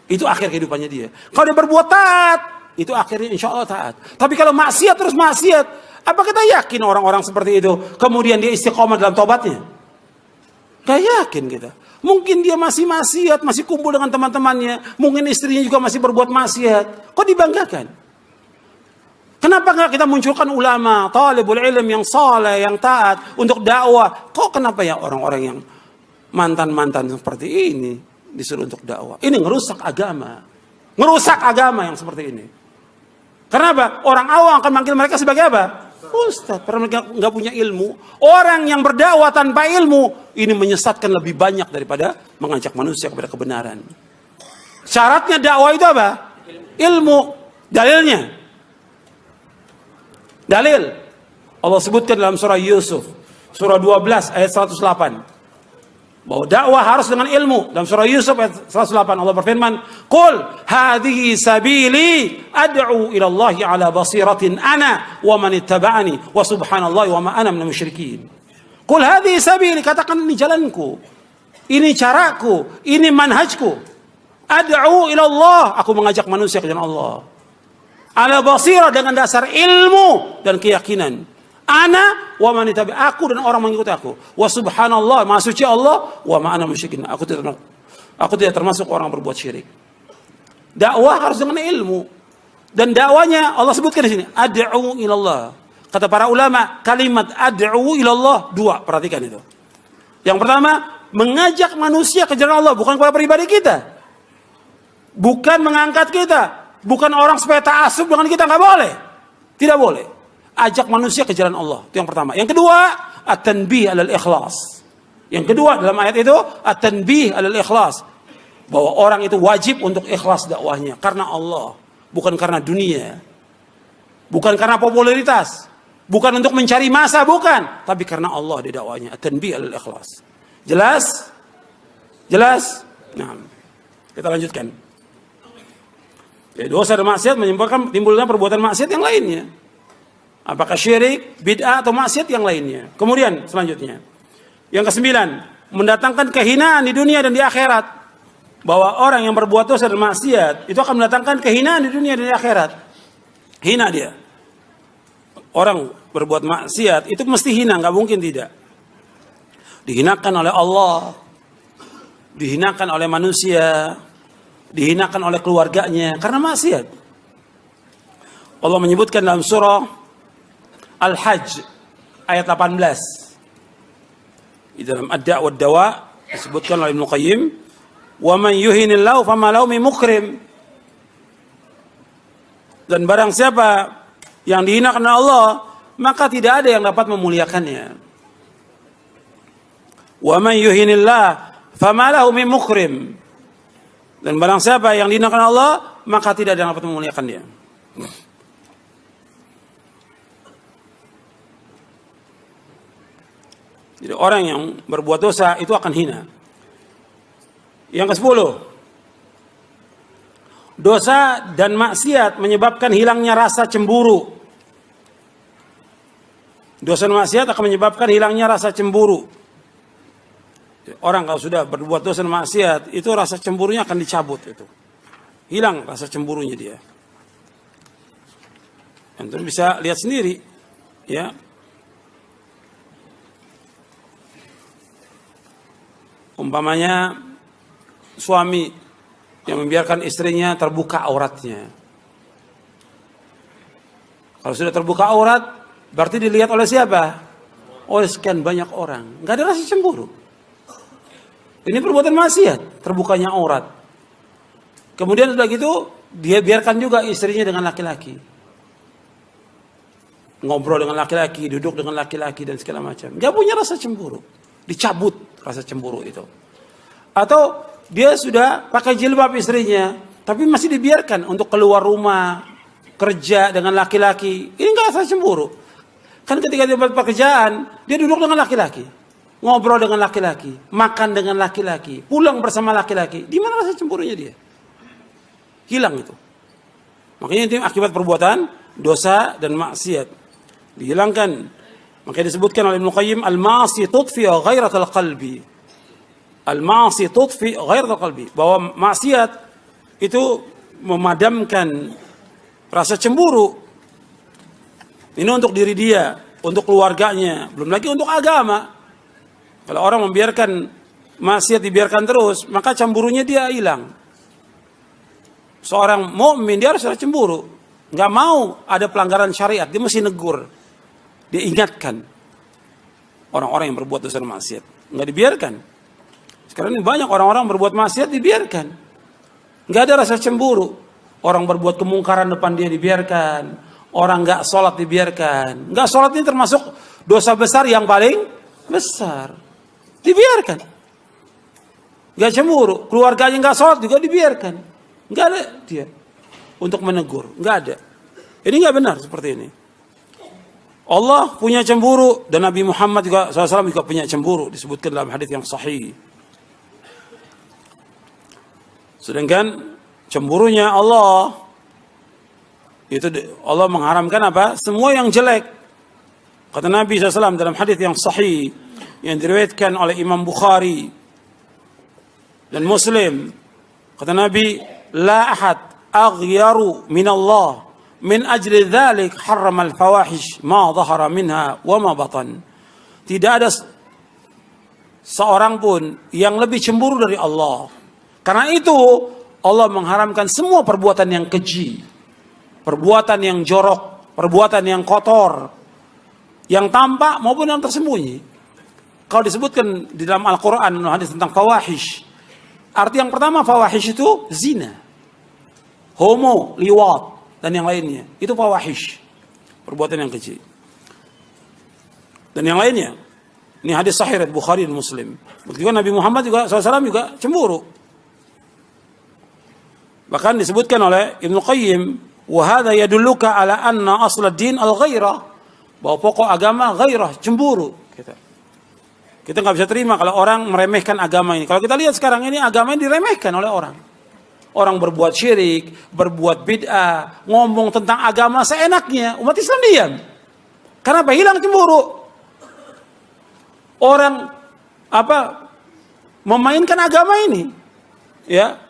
Itu akhir kehidupannya dia. Kalau dia berbuat taat, itu akhirnya insya Allah taat. Tapi kalau maksiat terus maksiat, apa kita yakin orang-orang seperti itu kemudian dia istiqomah dalam tobatnya? Gak yakin kita. Mungkin dia masih maksiat, masih kumpul dengan teman-temannya. Mungkin istrinya juga masih berbuat maksiat. Kok dibanggakan? Kenapa nggak kita munculkan ulama, talibul ilm yang saleh, yang taat untuk dakwah? Kok kenapa ya orang-orang yang mantan-mantan seperti ini disuruh untuk dakwah? Ini ngerusak agama. Ngerusak agama yang seperti ini. Kenapa? Orang awam akan manggil mereka sebagai apa? Ustaz, karena mereka nggak punya ilmu. Orang yang berdakwah tanpa ilmu, ini menyesatkan lebih banyak daripada mengajak manusia kepada kebenaran. Syaratnya dakwah itu apa? Ilmu. Dalilnya. Dalil. Allah sebutkan dalam surah Yusuf. Surah 12 ayat 108. Bahwa dakwah harus dengan ilmu. Dalam surah Yusuf ayat 108 Allah berfirman, "Qul hadhihi sabili ad'u ila Allah ala basiratin ana wa man ittaba'ani wa subhanallahi wa ma ana minal musyrikin." Qul hadhihi sabili, katakan ini jalanku. Ini caraku, ini manhajku. Ad'u ila Allah, aku mengajak manusia ke jalan Allah. Ala basirah, dengan dasar ilmu dan keyakinan. Ana wa man tabi, aku dan orang mengikuti aku. Wa subhanallah, maha suci Allah, wa ma ana musyrikin. Aku tidak termasuk orang berbuat syirik. Dakwah harus dengan ilmu. Dan dakwanya Allah sebutkan di sini, ad'u ilallah. Kata para ulama, kalimat ad'u ilallah dua, perhatikan itu. Yang pertama, mengajak manusia ke jalan Allah, bukan kepada pribadi kita. Bukan mengangkat kita. Bukan orang supaya ta'assub dengan kita, nggak boleh. Tidak boleh. Ajak manusia ke jalan Allah. Itu yang pertama. Yang kedua, at-tanbih alal ikhlas. Yang kedua dalam ayat itu, at-tanbih alal ikhlas. Bahwa orang itu wajib untuk ikhlas dakwahnya. Karena Allah. Bukan karena dunia. Bukan karena popularitas. Bukan untuk mencari masa, bukan. Tapi karena Allah di dakwahnya. At-tanbih alal ikhlas. Jelas? Jelas? Nah, kita lanjutkan. Ya, dosa dan maksiat menyebabkan timbulnya perbuatan maksiat yang lainnya. Apakah syirik, bid'ah, atau maksiat yang lainnya. Kemudian selanjutnya. Yang kesembilan, mendatangkan kehinaan di dunia dan di akhirat. Bahwa orang yang berbuat dosa dan maksiat itu akan mendatangkan kehinaan di dunia dan di akhirat. Hina dia. Orang berbuat maksiat itu mesti hina, nggak mungkin tidak. Dihinakan oleh Allah. Dihinakan oleh manusia. Dihinakan oleh keluarganya karena maksiat. Allah menyebutkan dalam surah Al-Hajj ayat 18. Di dalam Ad-Da' wad-Dawa disebutkan oleh Ibnu Qayyim, "Wa man yuhinillahu fama lahu min mukrim." Dan barang siapa yang dihinakan oleh Allah, maka tidak ada yang dapat memuliakannya. Wa man yuhinillahu fama lahu min mukrim. Dan barang siapa yang dihinakan Allah, maka tidak ada yang dapat memuliakan dia. Jadi orang yang berbuat dosa itu akan hina. Yang ke-10, dosa dan maksiat menyebabkan hilangnya rasa cemburu. Dosa dan maksiat akan menyebabkan hilangnya rasa cemburu. Orang kalau sudah berbuat dosa dan maksiat, itu rasa cemburunya akan dicabut itu. Hilang rasa cemburunya dia. Antum bisa lihat sendiri, ya. Umpamanya suami yang membiarkan istrinya terbuka auratnya. Kalau sudah terbuka aurat, berarti dilihat oleh siapa? Oleh sekian banyak orang. Nggak ada rasa cemburu. Ini perbuatan maksiat, terbukanya aurat. Kemudian sudah gitu, dia biarkan juga istrinya dengan laki-laki. Ngobrol dengan laki-laki, duduk dengan laki-laki dan segala macam. Nggak punya rasa cemburu. Dicabut rasa cemburu itu. Atau dia sudah pakai jilbab istrinya, tapi masih dibiarkan untuk keluar rumah, kerja dengan laki-laki. Ini nggak rasa cemburu. Kan ketika dia buat pekerjaan, dia duduk dengan laki-laki. Ngobrol dengan laki-laki, makan dengan laki-laki, pulang bersama laki-laki. Di mana rasa cemburunya dia? Hilang itu. Makanya itu akibat perbuatan dosa dan maksiat. Dihilangkan. Makanya disebutkan oleh Ibnu Qayyim, al-ma'asi tudfi ghairatal qalbi. Al-ma'asi tudfi ghairatal qalbi. Bahwa maksiat itu memadamkan rasa cemburu. Ini untuk diri dia, untuk keluarganya, belum lagi untuk agama. Kalau orang membiarkan maksiat dibiarkan terus, maka cemburunya dia hilang. Seorang mukmin dia harus cemburu. Nggak mau ada pelanggaran syariat, dia mesti negur. Dia ingatkan orang-orang yang berbuat dosa maksiat. Nggak dibiarkan. Sekarang ini banyak orang-orang berbuat maksiat dibiarkan. Nggak ada rasa cemburu. Orang berbuat kemungkaran depan dia dibiarkan. Orang nggak sholat dibiarkan. Nggak sholat ini termasuk dosa besar yang paling besar. Dibiarkan. Nggak cemburu. Keluarganya nggak sholat juga dibiarkan. Nggak ada dia untuk menegur. Nggak ada. Ini nggak benar seperti ini. Allah punya cemburu dan Nabi Muhammad juga SAW juga punya cemburu, disebutkan dalam hadis yang sahih. Sedangkan cemburunya Allah itu Allah mengharamkan apa? Semua yang jelek. Kata Nabi SAW dalam hadis yang sahih yang diriwayatkan oleh Imam Bukhari dan Muslim. Kata Nabi, la ahad aghyaru min Allah min ajli dzalik harrama al-fawahish ma dhahara minha wa ma batan. Tidak ada seorang pun yang lebih cemburu dari Allah. Karena itu Allah mengharamkan semua perbuatan yang keji, perbuatan yang jorok, perbuatan yang kotor, yang tampak maupun yang tersembunyi. Kalau disebutkan di dalam Al-Quran hadis tentang fawahish, arti yang pertama fawahish itu zina, homo, liwat dan yang lainnya. Itu fawahish, perbuatan yang keji. Dan yang lainnya. Ini hadis sahih riwayat Bukhari dan Muslim. Begitu Nabi Muhammad juga SAW juga cemburu. Bahkan disebutkan oleh Ibnu Qayyim, wa hadza yadulluka ala anna asla din al-ghairah, bahwa pokok agama ghairah, cemburu. Kita nggak bisa terima kalau orang meremehkan agama ini. Kalau kita lihat sekarang ini agama ini diremehkan oleh orang. Orang berbuat syirik, berbuat bid'ah, ngomong tentang agama seenaknya, umat Islam diam. Kenapa? Hilang cemburu. Orang memainkan agama ini, ya.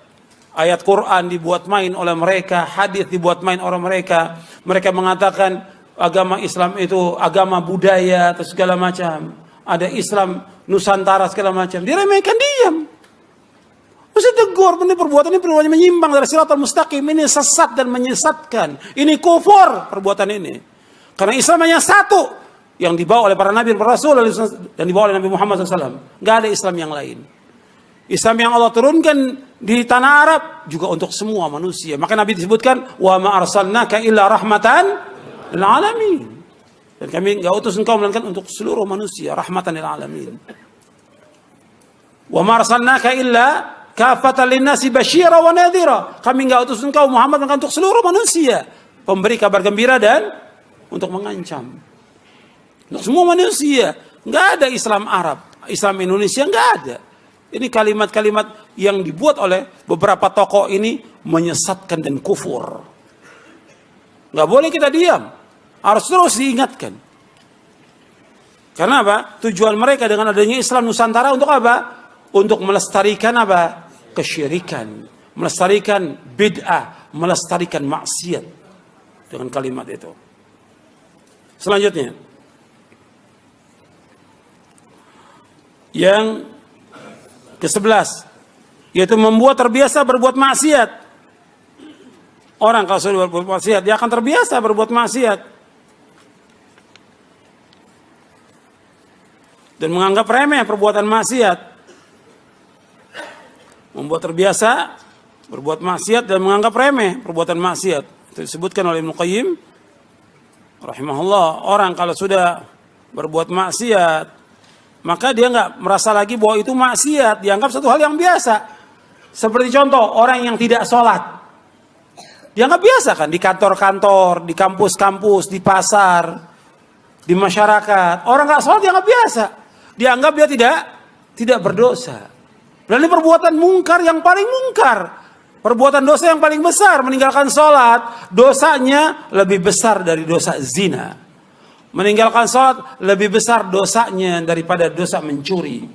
Ayat Quran dibuat main oleh mereka, hadis dibuat main oleh mereka. Mereka mengatakan agama Islam itu agama budaya atau segala macam. Ada Islam Nusantara segala macam. Diremehkan, diam. Mesti tegur, ini perbuatan menyimpang dari siratal mustaqim. Ini sesat dan menyesatkan. Ini kufur perbuatan ini. Karena Islam hanya satu yang dibawa oleh para nabi dan para rasul dan dibawa oleh Nabi Muhammad SAW. Gak ada Islam yang lain. Islam yang Allah turunkan di tanah Arab juga untuk semua manusia. Maka Nabi disebutkan, wa ma arsalnaka illa rahmatan lil alamin. Dan kami enggak utus engkau melainkan untuk seluruh manusia, rahmatan lil alamin. Wa ma arsalnaka illa kafatan linnasi basyira wa nadhira. Kami enggak utus engkau Muhammad melainkan untuk seluruh manusia, pemberi kabar gembira dan untuk mengancam. Untuk semua manusia. Enggak ada Islam Arab, Islam Indonesia enggak ada. Ini kalimat-kalimat yang dibuat oleh beberapa tokoh ini menyesatkan dan kufur. Nggak boleh kita diam, harus terus diingatkan. Karena apa? Tujuan mereka dengan adanya Islam Nusantara untuk apa? Untuk melestarikan apa? Kesyirikan, melestarikan bid'ah, melestarikan maksiat dengan kalimat itu. Selanjutnya, yang ke-11, yaitu membuat terbiasa berbuat maksiat. Orang kalau sudah berbuat maksiat, dia akan terbiasa berbuat maksiat dan menganggap remeh perbuatan maksiat. Membuat terbiasa berbuat maksiat dan menganggap remeh perbuatan maksiat. Itu disebutkan oleh Ibnu Qayyim rahimahullah. Orang kalau sudah berbuat maksiat, maka dia nggak merasa lagi bahwa itu maksiat, dianggap satu hal yang biasa. Seperti contoh orang yang tidak sholat, dianggap biasa kan di kantor-kantor, di kampus-kampus, di pasar, di masyarakat. Orang nggak sholat dianggap biasa, dianggap dia tidak berdosa. Dan ini perbuatan mungkar yang paling mungkar, perbuatan dosa yang paling besar. Meninggalkan sholat, dosanya lebih besar dari dosa zina. Meninggalkan sholat lebih besar dosanya daripada dosa mencuri.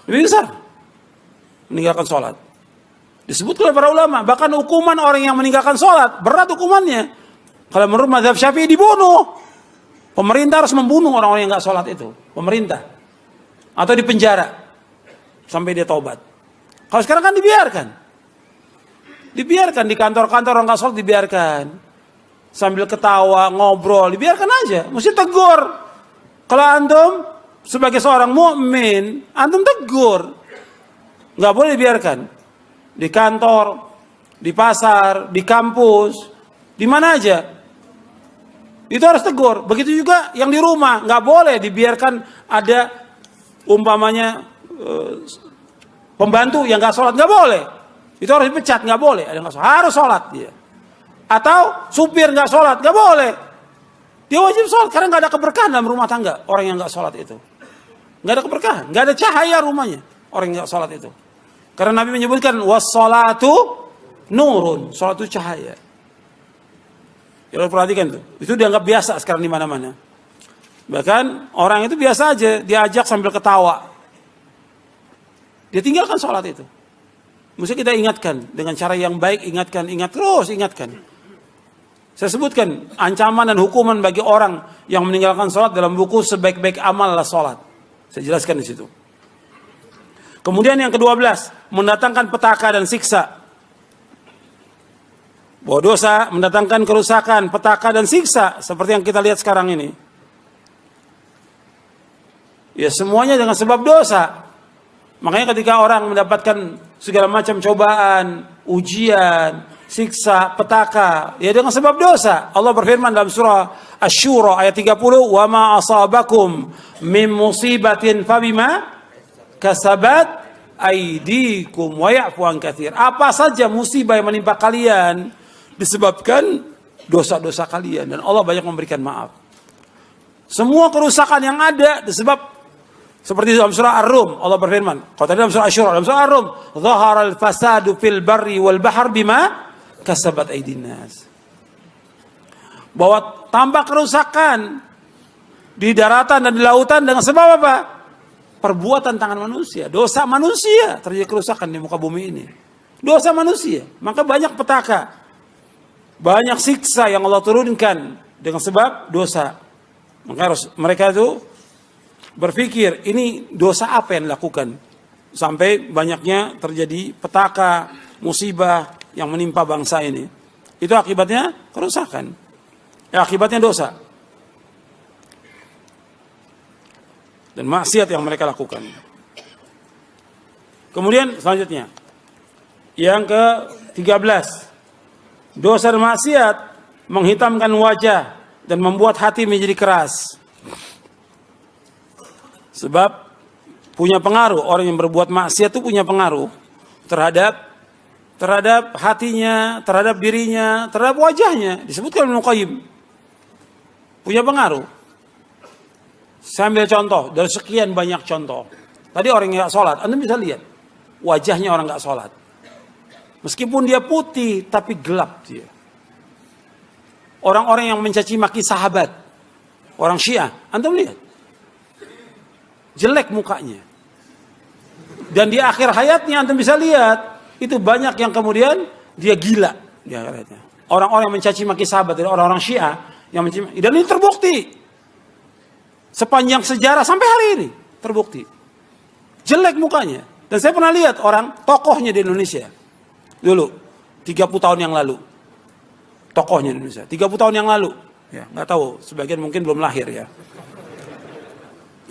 Lebih besar meninggalkan sholat. Disebutkan oleh para ulama, bahkan hukuman orang yang meninggalkan sholat berat hukumannya. Kalau menurut mazhab Syafi'i dibunuh. Pemerintah harus membunuh orang-orang yang nggak sholat itu. Pemerintah. Atau dipenjara sampai dia taubat. Kalau sekarang kan dibiarkan di kantor-kantor orang nggak sholat, dibiarkan sambil ketawa ngobrol, dibiarkan aja. Mesti tegur. Kalau antum sebagai seorang mukmin, antum tegur. Nggak boleh dibiarkan di kantor, di pasar, di kampus, di mana aja. Itu harus tegur. Begitu juga yang di rumah, nggak boleh dibiarkan ada umpamanya pembantu yang nggak sholat, nggak boleh. Itu harus dipecat, nggak boleh. Ada nggak sholat, harus sholat dia. Atau supir nggak sholat, nggak boleh. Dia wajib sholat karena nggak ada keberkahan dalam rumah tangga orang yang nggak sholat itu. Nggak ada keberkahan, nggak ada cahaya rumahnya orang yang nggak sholat itu. Karena Nabi menyebutkan wassolatu nurun, sholat itu cahaya. Ya, perhatikan tuh, itu dianggap biasa sekarang di mana-mana. Bahkan orang itu biasa aja diajak sambil ketawa. Dia tinggalkan sholat itu. Mesti kita ingatkan dengan cara yang baik, ingatkan. Saya sebutkan ancaman dan hukuman bagi orang yang meninggalkan sholat dalam buku Sebaik-baik Amal adalah Sholat. Saya jelaskan di situ. Kemudian yang ke-12, mendatangkan petaka dan siksa. Bahwa dosa mendatangkan kerusakan, petaka dan siksa seperti yang kita lihat sekarang ini. Ya semuanya dengan sebab dosa. Makanya ketika orang mendapatkan segala macam cobaan, ujian, siksa, petaka, ya dengan sebab dosa. Allah berfirman dalam surah Asy-Syura ayat 30, "Wa ma asabakum min musibatin fabima kasabat aydikum wa ya'fu an katsir." Apa saja musibah yang menimpa kalian disebabkan dosa-dosa kalian, dan Allah banyak memberikan maaf. Semua kerusakan yang ada disebab, seperti dalam surah Ar-Rum, Allah berfirman. Kalau tadi dalam surah Asy-Syura, dalam surah Ar-Rum, "Dhaharal fasadu fil barri wal bahr bima kasabat aydin nas." Bahwa tampak kerusakan di daratan dan di lautan dengan sebab apa? Perbuatan tangan manusia, dosa manusia terjadi kerusakan di muka bumi ini. Dosa manusia, maka banyak petaka, banyak siksa yang Allah turunkan dengan sebab dosa. Maka harus mereka itu berpikir, ini dosa apa yang dilakukan sampai banyaknya terjadi petaka, musibah yang menimpa bangsa ini. Itu akibatnya kerusakan, ya, akibatnya dosa dan maksiat yang mereka lakukan. Kemudian selanjutnya yang ke-13, dosa dan maksiat menghitamkan wajah dan membuat hati menjadi keras. Sebab punya pengaruh, orang yang berbuat maksiat itu punya pengaruh terhadap hatinya, terhadap dirinya, terhadap wajahnya. Disebutkan Ibnu Qayyim. Punya pengaruh. Saya ambil contoh dari sekian banyak contoh. Tadi orang yang nggak sholat, Anda bisa lihat wajahnya orang nggak sholat. Meskipun dia putih, tapi gelap dia. Orang-orang yang mencaci maki sahabat, orang Syiah, antum lihat, jelek mukanya. Dan di akhir hayatnya antum bisa lihat, itu banyak yang kemudian dia gila. Orang-orang yang mencaci maki sahabat, orang-orang Syiah, yang mencaci maki, dan ini terbukti. Sepanjang sejarah sampai hari ini, terbukti. Jelek mukanya. Dan saya pernah lihat orang, tokohnya di Indonesia. Dulu, 30 tahun yang lalu. Tokohnya di Indonesia, 30 tahun yang lalu. Ya, nggak tahu, sebagian mungkin belum lahir ya.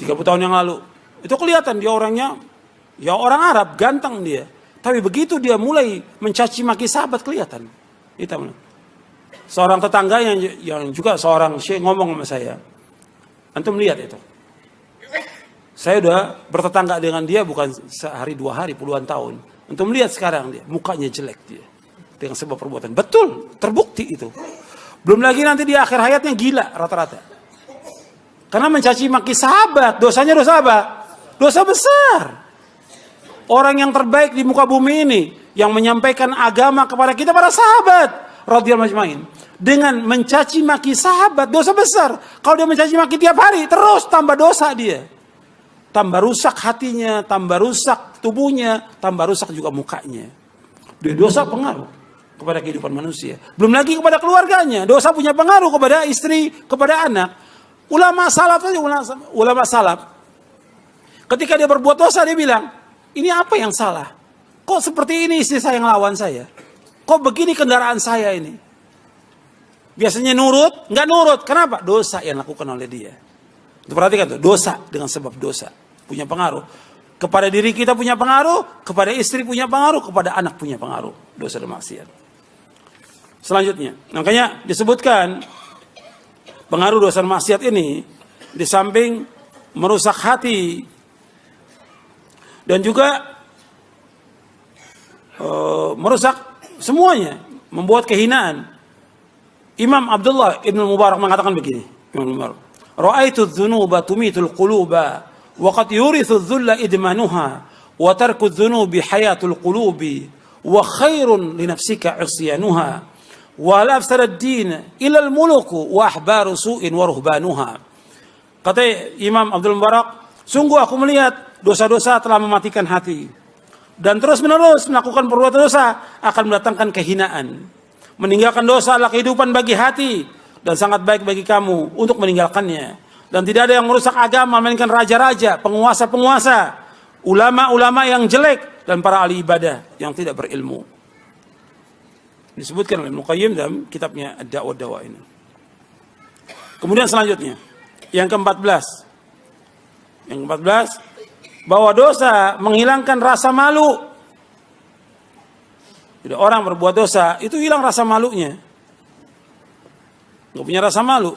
30 tahun yang lalu. Itu kelihatan dia orangnya, ya orang Arab, ganteng dia. Tapi begitu dia mulai mencaci maki sahabat, kelihatan. Hitam. Seorang tetangga yang juga seorang syekh ngomong sama saya. Antum lihat itu. Saya udah bertetangga dengan dia bukan sehari dua hari, puluhan tahun. Antum lihat sekarang dia, mukanya jelek dia. Dengan sebab perbuatan. Betul, terbukti itu. Belum lagi nanti di akhir hayatnya gila rata-rata. Karena mencaci maki sahabat, dosanya dosa apa? Dosa besar. Orang yang terbaik di muka bumi ini, yang menyampaikan agama kepada kita, para sahabat radhiyallahu ajmain, dengan mencaci maki sahabat, dosa besar. Kalau dia mencaci maki tiap hari, terus tambah dosa dia. Tambah rusak hatinya, tambah rusak tubuhnya, tambah rusak juga mukanya. Dia dosa pengaruh kepada kehidupan manusia. Belum lagi kepada keluarganya. Dosa punya pengaruh kepada istri, kepada anak. Ulama salaf saja, ulama salaf. Ketika dia berbuat dosa, dia bilang, ini apa yang salah? Kok seperti ini istri saya yang lawan saya? Kok begini kendaraan saya ini? Biasanya nurut, nggak nurut. Kenapa? Dosa yang dilakukan oleh dia. Itu perhatikan tuh, dosa dengan sebab dosa. Punya pengaruh. Kepada diri kita punya pengaruh, kepada istri punya pengaruh, kepada anak punya pengaruh. Dosa dan maksiat. Selanjutnya, makanya disebutkan pengaruh dosa dan maksiat ini di samping merusak hati dan juga merusak semuanya, membuat kehinaan. Imam Abdullah Ibn Mubarak mengatakan begini, Ra'aitu dzunuba tumitul quluba wa qad yurithu dzulla idmanuha wa tarku dzunubi hayatul qulubi wa khairun li nafsika isyanuha wa la afsara ad-din ila al-muluku wa ahbaru su'in wa ruhbanuha. Kata Imam Abdul Mubarak, sungguh aku melihat dosa-dosa telah mematikan hati dan terus-menerus melakukan perbuatan dosa akan mendatangkan kehinaan. Meninggalkan dosa adalah kehidupan bagi hati dan sangat baik bagi kamu untuk meninggalkannya. Dan tidak ada yang merusak agama melainkan raja-raja, penguasa-penguasa, ulama-ulama yang jelek dan para ahli ibadah yang tidak berilmu. Disebutkan oleh Ibnu Qayyim dalam kitabnya Ad-Da'wa ini. Kemudian selanjutnya, yang ke-14. Yang ke-14, bahwa dosa menghilangkan rasa malu. Jadi orang berbuat dosa, itu hilang rasa malunya. Gak punya rasa malu.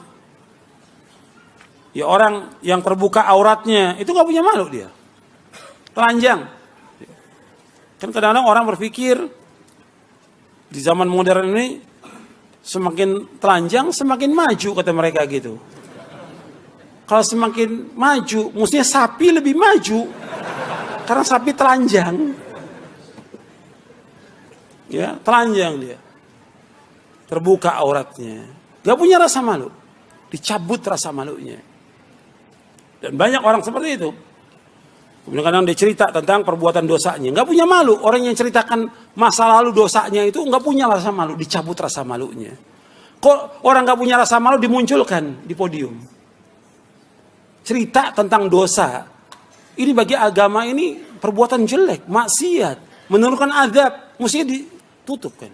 Ya orang yang terbuka auratnya, itu gak punya malu dia. Telanjang. Kan kadang-kadang orang berpikir, di zaman modern ini, semakin telanjang, semakin maju, kata mereka gitu. Kalau semakin maju, mestinya sapi lebih maju. Karena sapi telanjang. Ya, telanjang dia. Terbuka auratnya. Gak punya rasa malu. Dicabut rasa malunya. Dan banyak orang seperti itu. Kemudian kadang dia cerita tentang perbuatan dosanya. Gak punya malu. Orang yang ceritakan masa lalu dosanya itu gak punya rasa malu. Dicabut rasa malunya. Kok orang gak punya rasa malu dimunculkan di podium. Cerita tentang dosa. Ini bagi agama ini perbuatan jelek. Maksiat. Menurunkan azab. Mestinya ditutupkan.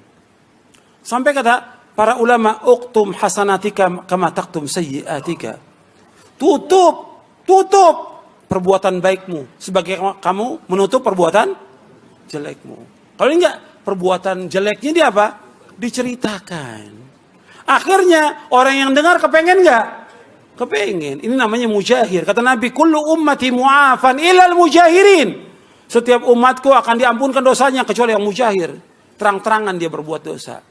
Sampai kata para ulama, uktum hasanatika kama taktum sayyiatika. Tutup perbuatan baikmu sebagai kamu menutup perbuatan jelekmu. Kalau enggak, perbuatan jeleknya dia apa? Diceritakan. Akhirnya orang yang dengar kepengen enggak? Kepengen. Ini namanya mujahir. Kata Nabi, kullu ummati mu'afan ilal mujahirin. Setiap umatku akan diampunkan dosanya kecuali yang mujahir. Terang-terangan dia berbuat dosa.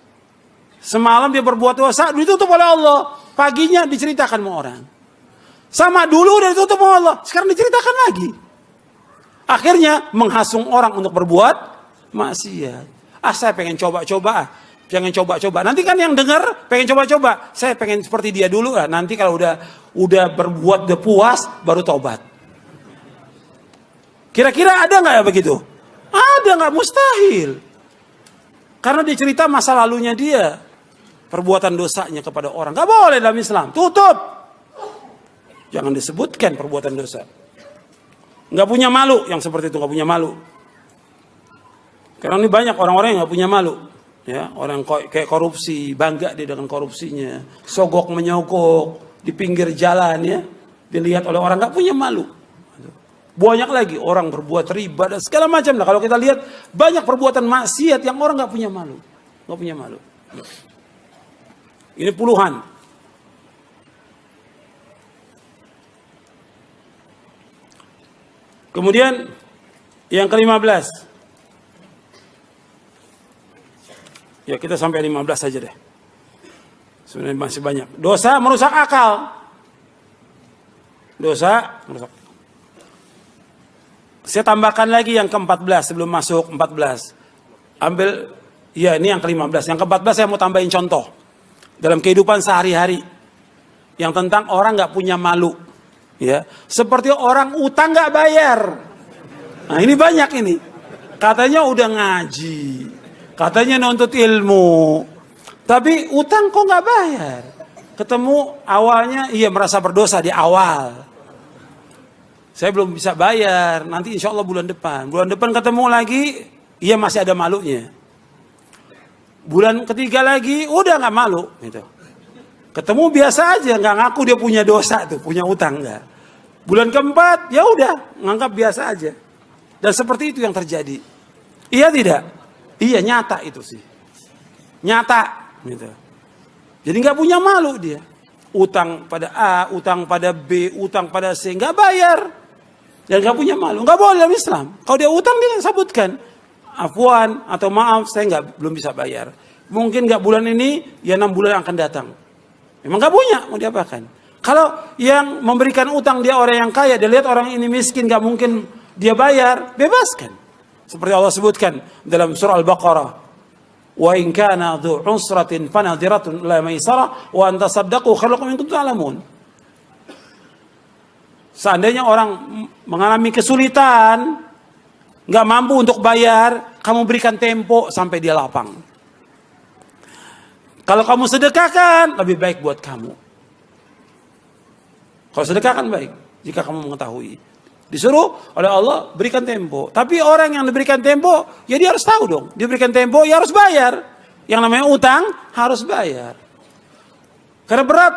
Semalam dia berbuat dosa, ditutup oleh Allah. Paginya diceritakan sama orang. Sama dulu udah ditutup oleh Allah, sekarang diceritakan lagi. Akhirnya menghasung orang untuk berbuat maksiat. Saya pengen coba-coba, pengen coba-coba. Nanti kan yang dengar pengen coba-coba. Saya pengen seperti dia dulu lah. Nanti kalau udah berbuat udah puas, baru tobat. Kira-kira ada nggak ya begitu? Ada, nggak mustahil. Karena dia cerita masa lalunya dia, perbuatan dosanya kepada orang. Nggak boleh dalam Islam. Tutup. Jangan disebutkan perbuatan dosa. Nggak punya malu yang seperti itu, nggak punya malu. Karena ini banyak orang-orang yang nggak punya malu. Ya, orang kayak korupsi, bangga dia dengan korupsinya, sogok menyogok di pinggir jalan ya, dilihat oleh orang, nggak punya malu. Banyak lagi orang berbuat riba dan segala macam lah. Kalau kita lihat banyak perbuatan maksiat yang orang nggak punya malu, nggak punya malu. Ini puluhan. Kemudian yang ke-15. Ya kita sampai 15 saja deh. Sebenarnya masih banyak. Dosa merusak akal. Dosa merusak. Saya tambahkan lagi yang ke-14 sebelum masuk 14. Ambil, ya ini yang ke-15. Yang ke-14 saya mau tambahin contoh. Dalam kehidupan sehari-hari. Yang tentang orang gak punya malu. Ya, seperti orang utang gak bayar. Nah ini banyak ini. Katanya udah ngaji. Katanya nuntut ilmu. Tapi utang kok gak bayar. Ketemu awalnya, iya merasa berdosa di awal. Saya belum bisa bayar, nanti insya Allah bulan depan. Bulan depan ketemu lagi, iya masih ada malunya. Bulan ketiga lagi, udah gak malu. Gitu. Ketemu biasa aja, gak ngaku dia punya dosa tuh, punya utang gak. Bulan keempat, ya udah, nganggap biasa aja. Dan seperti itu yang terjadi. Iya tidak? Iya nyata itu sih. Nyata. Gitu. Jadi gak punya malu dia. Utang pada A, utang pada B, utang pada C, gak bayar. Dan gak punya malu. Gak boleh dalam Islam. Kalau dia utang dia sebutkan. Afwan atau maaf saya belum bisa bayar. Mungkin gak bulan ini, ya 6 bulan akan datang. Memang gak punya, mau diapakan. Kalau yang memberikan utang dia orang yang kaya, dia lihat orang ini miskin gak mungkin dia bayar, bebaskan. Seperti Allah sebutkan dalam surah Al-Baqarah. Wa in kana dhu usratin fanadhiratun ila maisarah wa an tasaddaqu khairun lakum in kuntum ta'lamun. Seandainya orang mengalami kesulitan, nggak mampu untuk bayar, kamu berikan tempo sampai dia lapang. Kalau kamu sedekahkan, lebih baik buat kamu. Kalau sedekahkan baik, jika kamu mengetahui. Disuruh oleh Allah berikan tempo. Tapi orang yang diberikan tempo, ya dia harus tahu dong. Diberikan tempo, ya harus bayar. Yang namanya utang harus bayar. Karena berat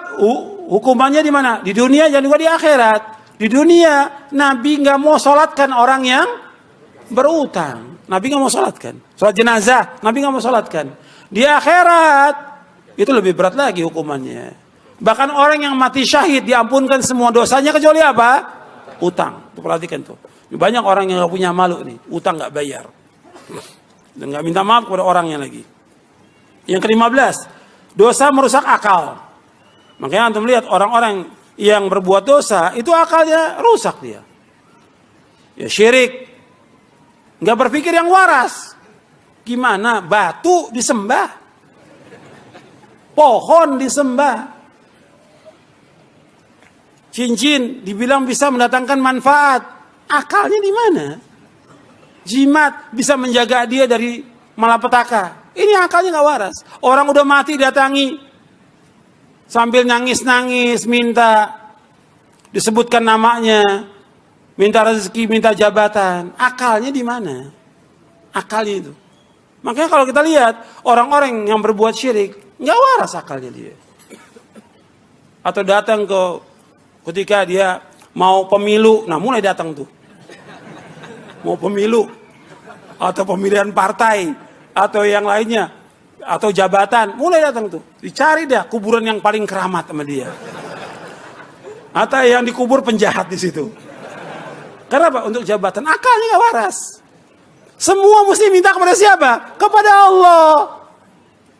hukumannya di mana? Di dunia dan juga di akhirat. Di dunia Nabi nggak mau sholatkan orang yang berutang. Nabi nggak mau sholatkan. Sholat jenazah, Nabi nggak mau sholatkan. Di akhirat itu lebih berat lagi hukumannya. Bahkan orang yang mati syahid diampunkan semua dosanya kecuali apa? Utang. Tuh, perhatikan tuh. Banyak orang yang nggak punya malu nih, utang nggak bayar dan nggak minta maaf kepada orangnya lagi. Yang ke-15, dosa merusak akal. Makanya antum lihat orang-orang yang berbuat dosa itu akalnya rusak dia. Ya syirik, nggak berpikir yang waras. Gimana batu disembah, pohon disembah, cincin dibilang bisa mendatangkan manfaat. Akalnya di mana? Jimat bisa menjaga dia dari malapetaka. Ini akalnya nggak waras. Orang udah mati datangi sambil nangis-nangis minta disebutkan namanya, minta rezeki, minta jabatan. Akalnya di mana? Akalnya itu. Makanya kalau kita lihat orang-orang yang berbuat syirik nggak waras akalnya dia. Atau datang ketika dia mau pemilu, nah mulai datang tuh. Mau pemilu, atau pemilihan partai, atau yang lainnya, atau jabatan, mulai datang tuh. Dicari dah kuburan yang paling keramat sama dia. Atau yang dikubur penjahat di situ. Karena apa? Untuk jabatan, akalnya gak waras. Semua mesti minta kepada siapa? Kepada Allah.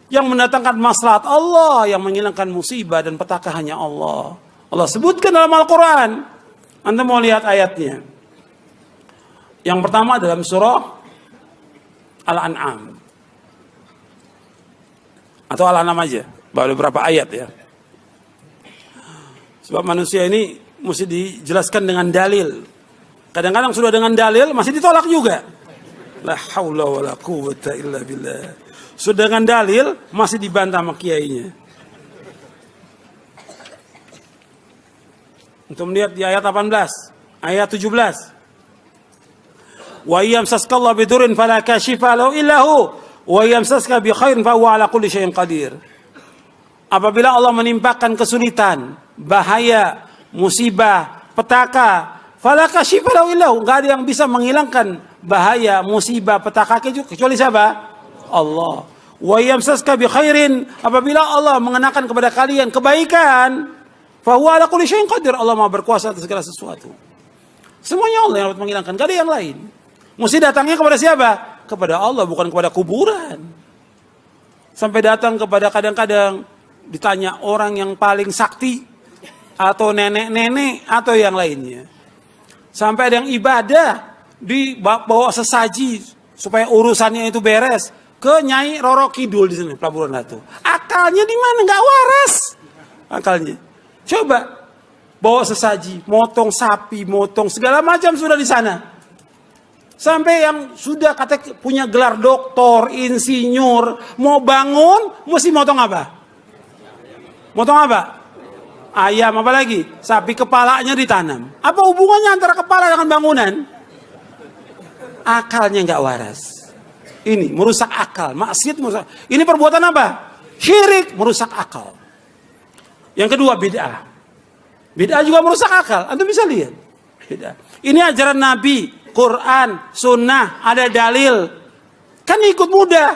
Yang mendatangkan maslahat Allah, yang menghilangkan musibah dan petaka hanya Allah. Allah sebutkan dalam Al-Quran. Anda mau lihat ayatnya. Yang pertama dalam surah Al-An'am. Atau Al-An'am aja, baru beberapa ayat ya. Sebab manusia ini mesti dijelaskan dengan dalil. Kadang-kadang sudah dengan dalil masih ditolak juga. La haula wala quwwata illa billah. Sudah dengan dalil masih dibantah sama kiainya. Untuk melihat di ayat 18, ayat 17. Wa yamsaskallahu bidurrin fala kashifa lahu illa hu wa yamsaska bi khairin fa huwa ala kulli syai'in qadir. Apabila Allah menimpakan kesulitan, bahaya, musibah, petaka, fala kashifa lahu illa hu, enggak ada yang bisa menghilangkan bahaya, musibah, petaka kecuali siapa? Allah. Wa yamsaska bi khairin, apabila Allah mengenakan kepada kalian kebaikan, fa huwa ala kulli syai'in qadir, Allah Maha berkuasa atas segala sesuatu. Semuanya Allah yang dapat menghilangkan, enggak ada yang lain. Mesti datangnya kepada siapa? Kepada Allah, bukan kepada kuburan. Sampai datang kepada kadang-kadang ditanya orang yang paling sakti, atau nenek-nenek, atau yang lainnya. Sampai ada yang ibadah, dibawa sesaji, supaya urusannya itu beres, ke Nyai Roro Kidul di sini, Pelabuhan Ratu. Akalnya di mana? Nggak waras akalnya. Coba, bawa sesaji, motong sapi, motong segala macam sudah di sana. Sampai yang sudah punya gelar doktor, insinyur, mau bangun, mesti motong apa? Motong apa? Ayam, apa lagi? Sapi kepalanya ditanam. Apa hubungannya antara kepala dengan bangunan? Akalnya nggak waras. Ini merusak akal, maksiat merusak. Ini perbuatan apa? Syirik, merusak akal. Yang kedua, bid'ah. Bid'ah juga merusak akal. Anda bisa lihat. Bid'ah. Ini ajaran Nabi. Quran, sunnah, ada dalil. Kan ikut mudah.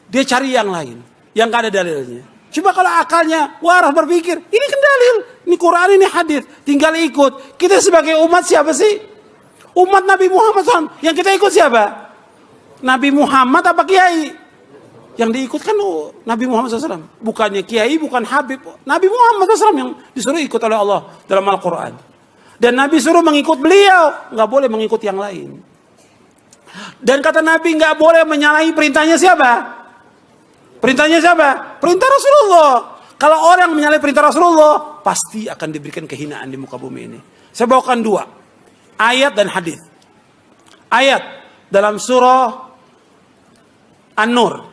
Dia cari yang lain, yang gak ada dalilnya. Coba kalau akalnya waras berpikir, ini kan dalil, ini Quran, ini hadis, tinggal ikut. Kita sebagai umat siapa sih? Umat Nabi Muhammad SAW. Yang kita ikut siapa? Nabi Muhammad apa kiai? Yang diikutkan Nabi Muhammad SAW. Bukannya kiai, bukan habib. Nabi Muhammad SAW yang disuruh ikut oleh Allah dalam Al-Quran. Dan Nabi suruh mengikut beliau, nggak boleh mengikut yang lain. Dan kata Nabi nggak boleh menyalahi perintahnya siapa? Perintahnya siapa? Perintah Rasulullah. Kalau orang menyalahi perintah Rasulullah, pasti akan diberikan kehinaan di muka bumi ini. Saya bawakan dua ayat dan hadis. Ayat dalam surah An-Nur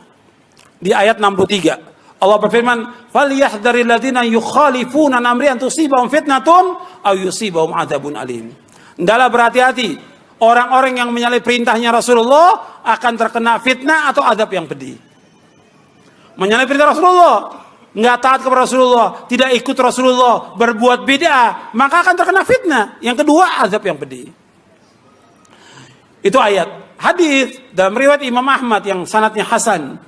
di ayat 63. Allah berfirman, "Falyahdharil ladzina yukhalifuna an amri an tusibahum fitnatun aw yusibahum adzabun alim." Hendaklah berhati-hati orang-orang yang menyalahi perintahnya Rasulullah akan terkena fitnah atau azab yang pedih. Menyalahi perintah Rasulullah, enggak taat kepada Rasulullah, tidak ikut Rasulullah, berbuat bid'ah, maka akan terkena fitnah. Yang kedua, azab yang pedih. Itu ayat. Hadis dalam riwayat Imam Ahmad yang sanadnya hasan.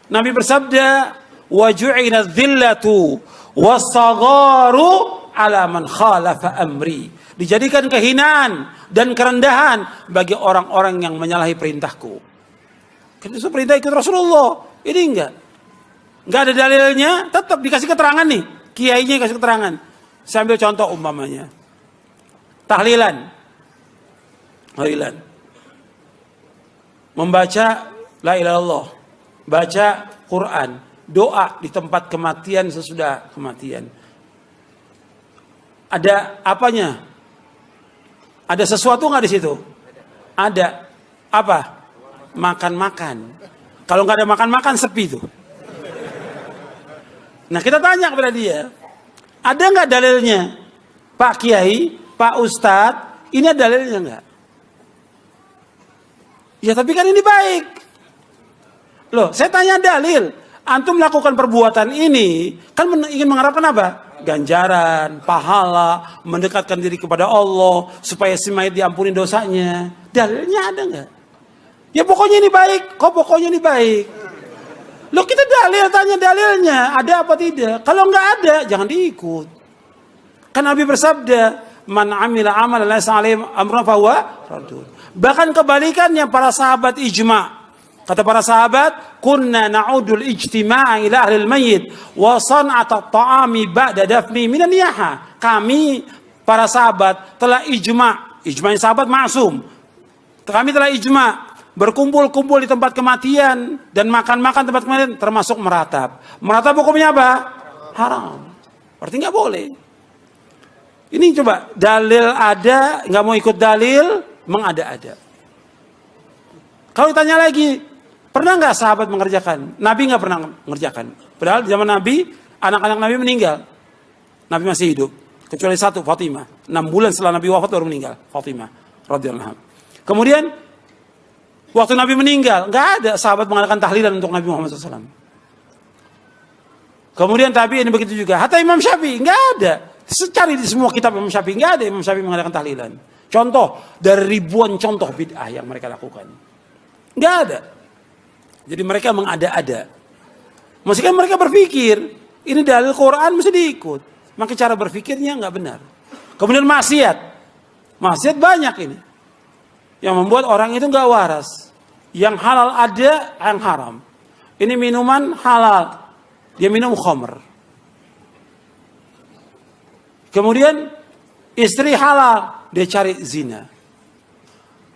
Nabi bersabda, wa ju'ina dzillatu was-sagharu ala man khalafa amri. Dijadikan kehinaan dan kerendahan bagi orang-orang yang menyalahi perintahku. Kan itu perintah ikut Rasulullah. Ini enggak ada dalilnya, tetap dikasih keterangan nih. Kiainya kasih keterangan. Saya ambil contoh umpamanya. Tahlilan. Membaca la ilaha illallah. Baca Quran. Doa di tempat kematian sesudah kematian. Ada apanya? Ada sesuatu nggak di situ? Ada. Apa? Makan-makan. Kalau nggak ada makan-makan sepi tuh. Nah kita tanya kepada dia, ada nggak dalilnya? Pak Kiai, Pak Ustadz, ini ada dalilnya nggak? Ya tapi kan ini baik. Loh, saya tanya dalil. Antum melakukan perbuatan ini kan ingin mengharapkan apa? Ganjaran, pahala, mendekatkan diri kepada Allah supaya si mayit diampuni dosanya. Dalilnya ada nggak? Ya pokoknya ini baik. Kok pokoknya ini baik? Loh kita tanya dalilnya ada apa tidak? Kalau nggak ada jangan diikut. Kan Nabi bersabda, man amila amalan laysa alaihi amrun fahuwa raddun. Bahkan kebalikannya para sahabat ijma'. Kata para sahabat, kunna na'udul ijtima'a ila ahlil mayyit wa san'ata at-ta'ami ba'da dafni minan niyaha. Kami para sahabat telah ijma'. Ijma'in sahabat ma'sum. Kami telah ijma' berkumpul-kumpul di tempat kematian dan makan-makan tempat kematian termasuk meratap. Meratap hukumnya apa? Haram. Berarti nggak boleh. Ini coba dalil ada, nggak mau ikut dalil, mengada-ada. Kalau ditanya lagi, pernah nggak sahabat mengerjakan? Nabi nggak pernah mengerjakan. Padahal di zaman Nabi, anak-anak Nabi meninggal. Nabi masih hidup. Kecuali satu, Fatimah. 6 bulan setelah Nabi wafat baru meninggal. Fatimah radhiyallahu anha. Kemudian, waktu Nabi meninggal, nggak ada sahabat mengadakan tahlilan untuk Nabi Muhammad SAW. Kemudian tabi'in begitu juga. Hatta Imam Syafi'i, nggak ada. Secari di semua kitab Imam Syafi'i, nggak ada Imam Syafi'i mengadakan tahlilan. Contoh, dari ribuan contoh bid'ah yang mereka lakukan. Nggak ada. Jadi mereka mengada-ada. Meskipun mereka berpikir, ini dalil Quran mesti diikut. Maka cara berpikirnya nggak benar. Kemudian maksiat. Maksiat banyak ini. Yang membuat orang itu nggak waras. Yang halal ada, yang haram. Ini minuman halal. Dia minum khamr. Kemudian istri halal. Dia cari zina.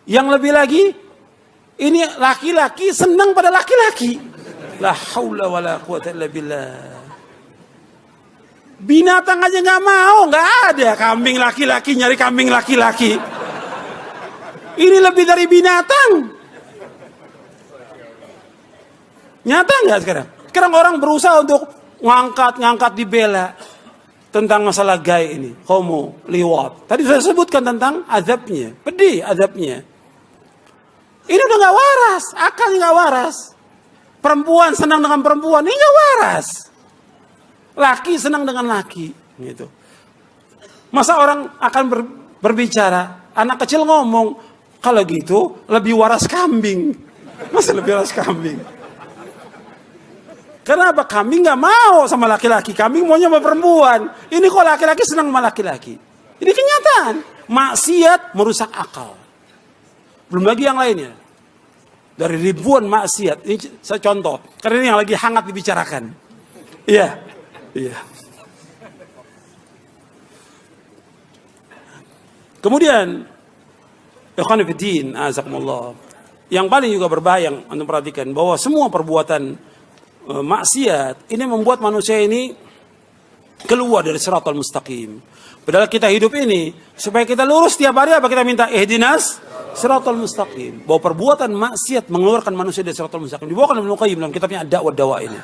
Yang lebih lagi, ini laki-laki senang pada laki-laki. La haula wala quwata illa billah. Binatang aja nggak mau, nggak ada kambing laki-laki nyari kambing laki-laki. Ini lebih dari binatang. Nyata nggak sekarang? Sekarang orang berusaha untuk ngangkat dibela tentang masalah gay ini, homo, liwat. Tadi saya sebutkan tentang azabnya, pedih azabnya. Ini udah nggak waras, akalnya nggak waras. Perempuan senang dengan perempuan, ini nggak waras. Laki senang dengan laki, gitu. Masa orang akan berbicara, anak kecil ngomong, kalau gitu lebih waras kambing. Masa lebih waras kambing? Kenapa? Kambing nggak mau sama laki-laki, kambing maunya sama perempuan. Ini kok laki-laki senang sama laki-laki? Ini kenyataan. Maksiat merusak akal. Belum lagi yang lainnya. Dari ribuan maksiat, ini saya contoh, karena ini yang lagi hangat dibicarakan. Iya. Iya. Kemudian, ikhwan fillah, azakumullah. Yang paling juga berbahaya yang Anda perhatikan bahwa semua perbuatan maksiat ini membuat manusia ini keluar dari siratal mustaqim. Padahal kita hidup ini supaya kita lurus tiap hari apa kita minta ihdinas siratal mustaqim. Bahwa perbuatan maksiat mengeluarkan manusia dari siratal mustaqim. Dibawakan Ibnu Qayyim dalam kitabnya Ad-Da'wah Dawa ini.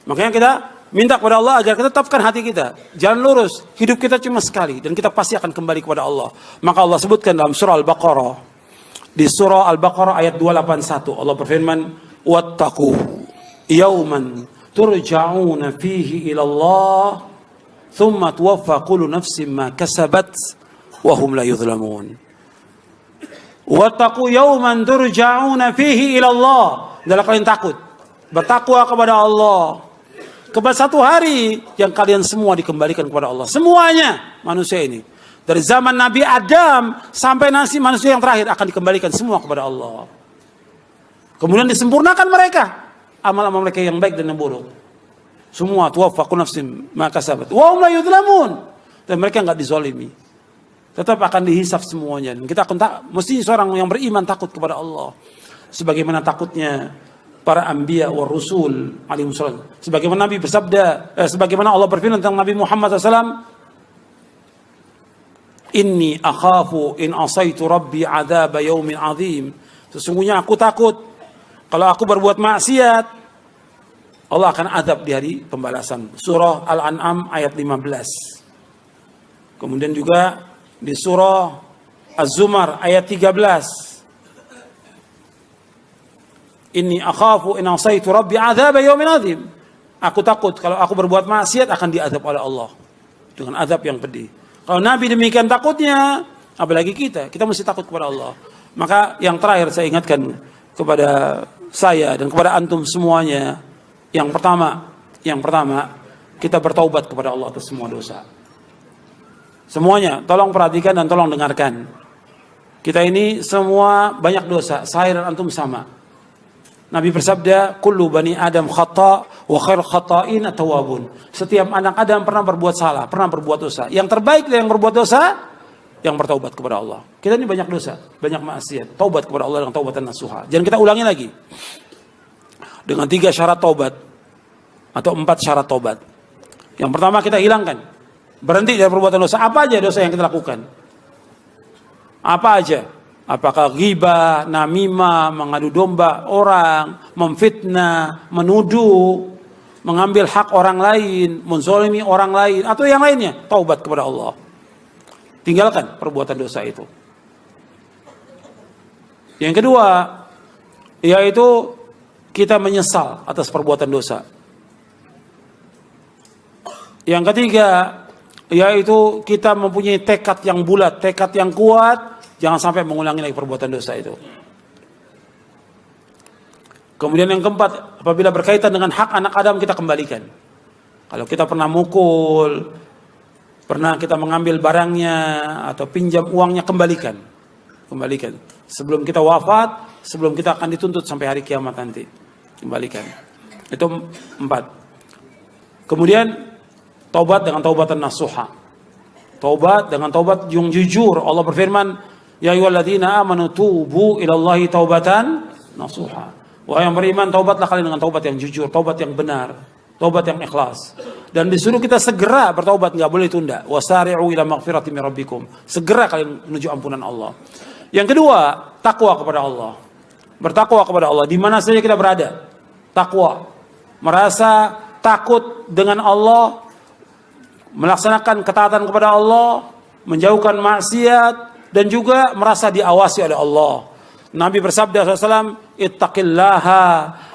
Makanya kita minta kepada Allah agar kita tetapkan hati kita. Jalan lurus. Hidup kita cuma sekali. Dan kita pasti akan kembali kepada Allah. Maka Allah sebutkan dalam surah Al-Baqarah. Di surah Al-Baqarah ayat 281. Allah berfirman. Wattaqu yawman turja'una fihi ilallah. Thumma tuwaffa kullu nafsin ma kasabat. Wahum la yudhlamun. Wattaqu yawman turja'una fihi ilallah. Adalah kalian takut. Bertakwa kepada Allah. Kepada satu hari yang kalian semua dikembalikan kepada Allah. Semuanya manusia ini. Dari zaman Nabi Adam sampai nanti manusia yang terakhir akan dikembalikan semua kepada Allah. Kemudian disempurnakan mereka. Amal-amal mereka yang baik dan yang buruk. Semua tuwaffa kullu nafsin ma kasabat. Wa hum la yudhlamun. Dan mereka enggak dizalimi. Tetap akan dihisab semuanya. Dan kita akan mesti seorang yang beriman takut kepada Allah. Sebagaimana takutnya para anbiya wa rusul alaihi wasallam. Sebagaimana Nabi bersabda, sebagaimana Allah berfirman tentang Nabi Muhammad SAW, Inni akhafu in asaitu rabbi adzab yaumin azim. Sesungguhnya aku takut kalau aku berbuat maksiat, Allah akan azab di hari pembalasan. Surah Al-An'am ayat 15. Kemudian juga di surah Az-Zumar ayat 13. Inni akhafu in asaitu rabbi adzab yaumin azim. Aku takut kalau aku berbuat maksiat akan diazab oleh Allah dengan azab yang pedih. Kalau Nabi demikian takutnya, apalagi kita mesti takut kepada Allah. Maka yang terakhir saya ingatkan kepada saya dan kepada antum semuanya, yang pertama kita bertaubat kepada Allah atas semua dosa. Semuanya, tolong perhatikan dan tolong dengarkan. Kita ini semua banyak dosa, saya dan antum sama. Nabi bersabda, kullu bani Adam khata' wa khair khata'in at-tawwabun. Setiap anak Adam pernah berbuat salah, pernah berbuat dosa. Yang terbaik dari yang berbuat dosa yang bertaubat kepada Allah. Kita ini banyak dosa, banyak maksiat. Taubat kepada Allah dengan taubatan nasuha. Jangan kita ulangi lagi. Dengan 3 syarat taubat atau 4 syarat taubat. Yang pertama kita hilangkan, berhenti dari perbuatan dosa. Apa aja dosa yang kita lakukan? Apa aja? Apakah ghibah, namimah, mengadu domba orang, memfitnah, menuduh, mengambil hak orang lain, menzalimi orang lain, atau yang lainnya? Taubat kepada Allah. Tinggalkan perbuatan dosa itu. Yang kedua, yaitu kita menyesal atas perbuatan dosa. Yang ketiga, yaitu kita mempunyai tekad yang bulat, tekad yang kuat, jangan sampai mengulangi lagi perbuatan dosa itu. Kemudian yang keempat, apabila berkaitan dengan hak anak Adam, kita kembalikan. Kalau kita pernah mukul, pernah kita mengambil barangnya atau pinjam uangnya, kembalikan. Kembalikan. Sebelum kita wafat, sebelum kita akan dituntut sampai hari kiamat nanti. Kembalikan. Itu 4. Kemudian taubat dengan taubatan nasuha. Taubat dengan taubat yang jujur. Allah berfirman, ya ayyuhalladzina amanu tubu ilallahi taubatan nasuha. Wahai yang beriman, taubatlah kalian dengan taubat yang jujur, taubat yang benar, taubat yang ikhlas. Dan disuruh kita segera bertaubat, nggak boleh tunda. Wasari'u ila maghfirati min rabbikum. Segera kalian menuju ampunan Allah. Yang kedua, takwa kepada Allah. Bertakwa kepada Allah di mana saja kita berada. Takwa. Merasa takut dengan Allah, melaksanakan ketaatan kepada Allah, menjauhkan maksiat, dan juga merasa diawasi oleh Allah. Nabi bersabda SAW, ittaqillaha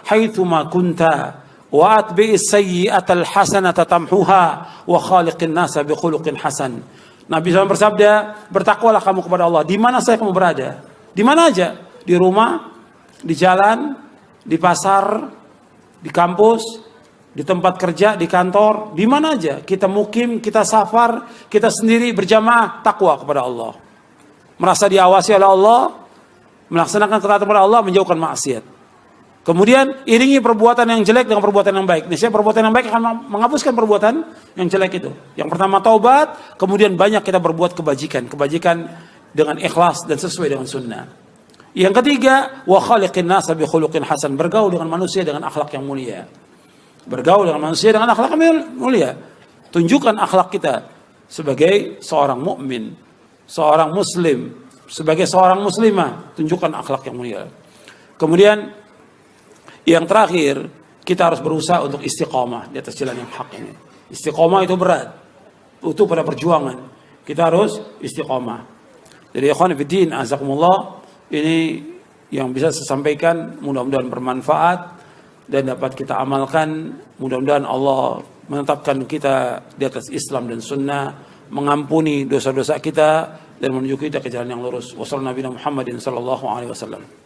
haitsuma kunta. Wa atbi'is sayyi'atal hasanata tamhuha wa khaliqin nasa bikhuluqin hasan. Nabi SAW bersabda, bertakwalah kamu kepada Allah di mana saja kamu berada. Di mana aja, di rumah, di jalan, di pasar, di kampus, di tempat kerja, di kantor, di mana aja kita mukim, kita safar, kita sendiri berjamaah, takwa kepada Allah. Merasa diawasi oleh Allah, melaksanakan ketaatan kepada Allah, menjauhkan maksiat. Kemudian iringi perbuatan yang jelek dengan perbuatan yang baik. Niscaya perbuatan yang baik akan menghapuskan perbuatan yang jelek itu. Yang pertama taubat, kemudian banyak kita berbuat kebajikan. Kebajikan dengan ikhlas dan sesuai dengan sunnah. Yang ketiga, wa khaliqin nasa bi khuluqin hasan. Bergaul dengan manusia dengan akhlak yang mulia. Bergaul dengan manusia dengan akhlak yang mulia. Tunjukkan akhlak kita sebagai seorang mukmin, seorang muslim, sebagai seorang muslimah. Tunjukkan akhlak yang mulia. Kemudian yang terakhir, kita harus berusaha untuk istiqamah di atas jalan yang hak ini. Istiqamah itu berat. Itu pada perjuangan. Kita harus istiqamah. Jadi ikhwan fillah, azakumullah, ini yang bisa saya sampaikan, mudah-mudahan bermanfaat dan dapat kita amalkan. Mudah-mudahan Allah menetapkan kita di atas Islam dan sunnah, mengampuni dosa-dosa kita dan menuju kita ke jalan yang lurus. Wassalamualaikum warahmatullahi wabarakatuh.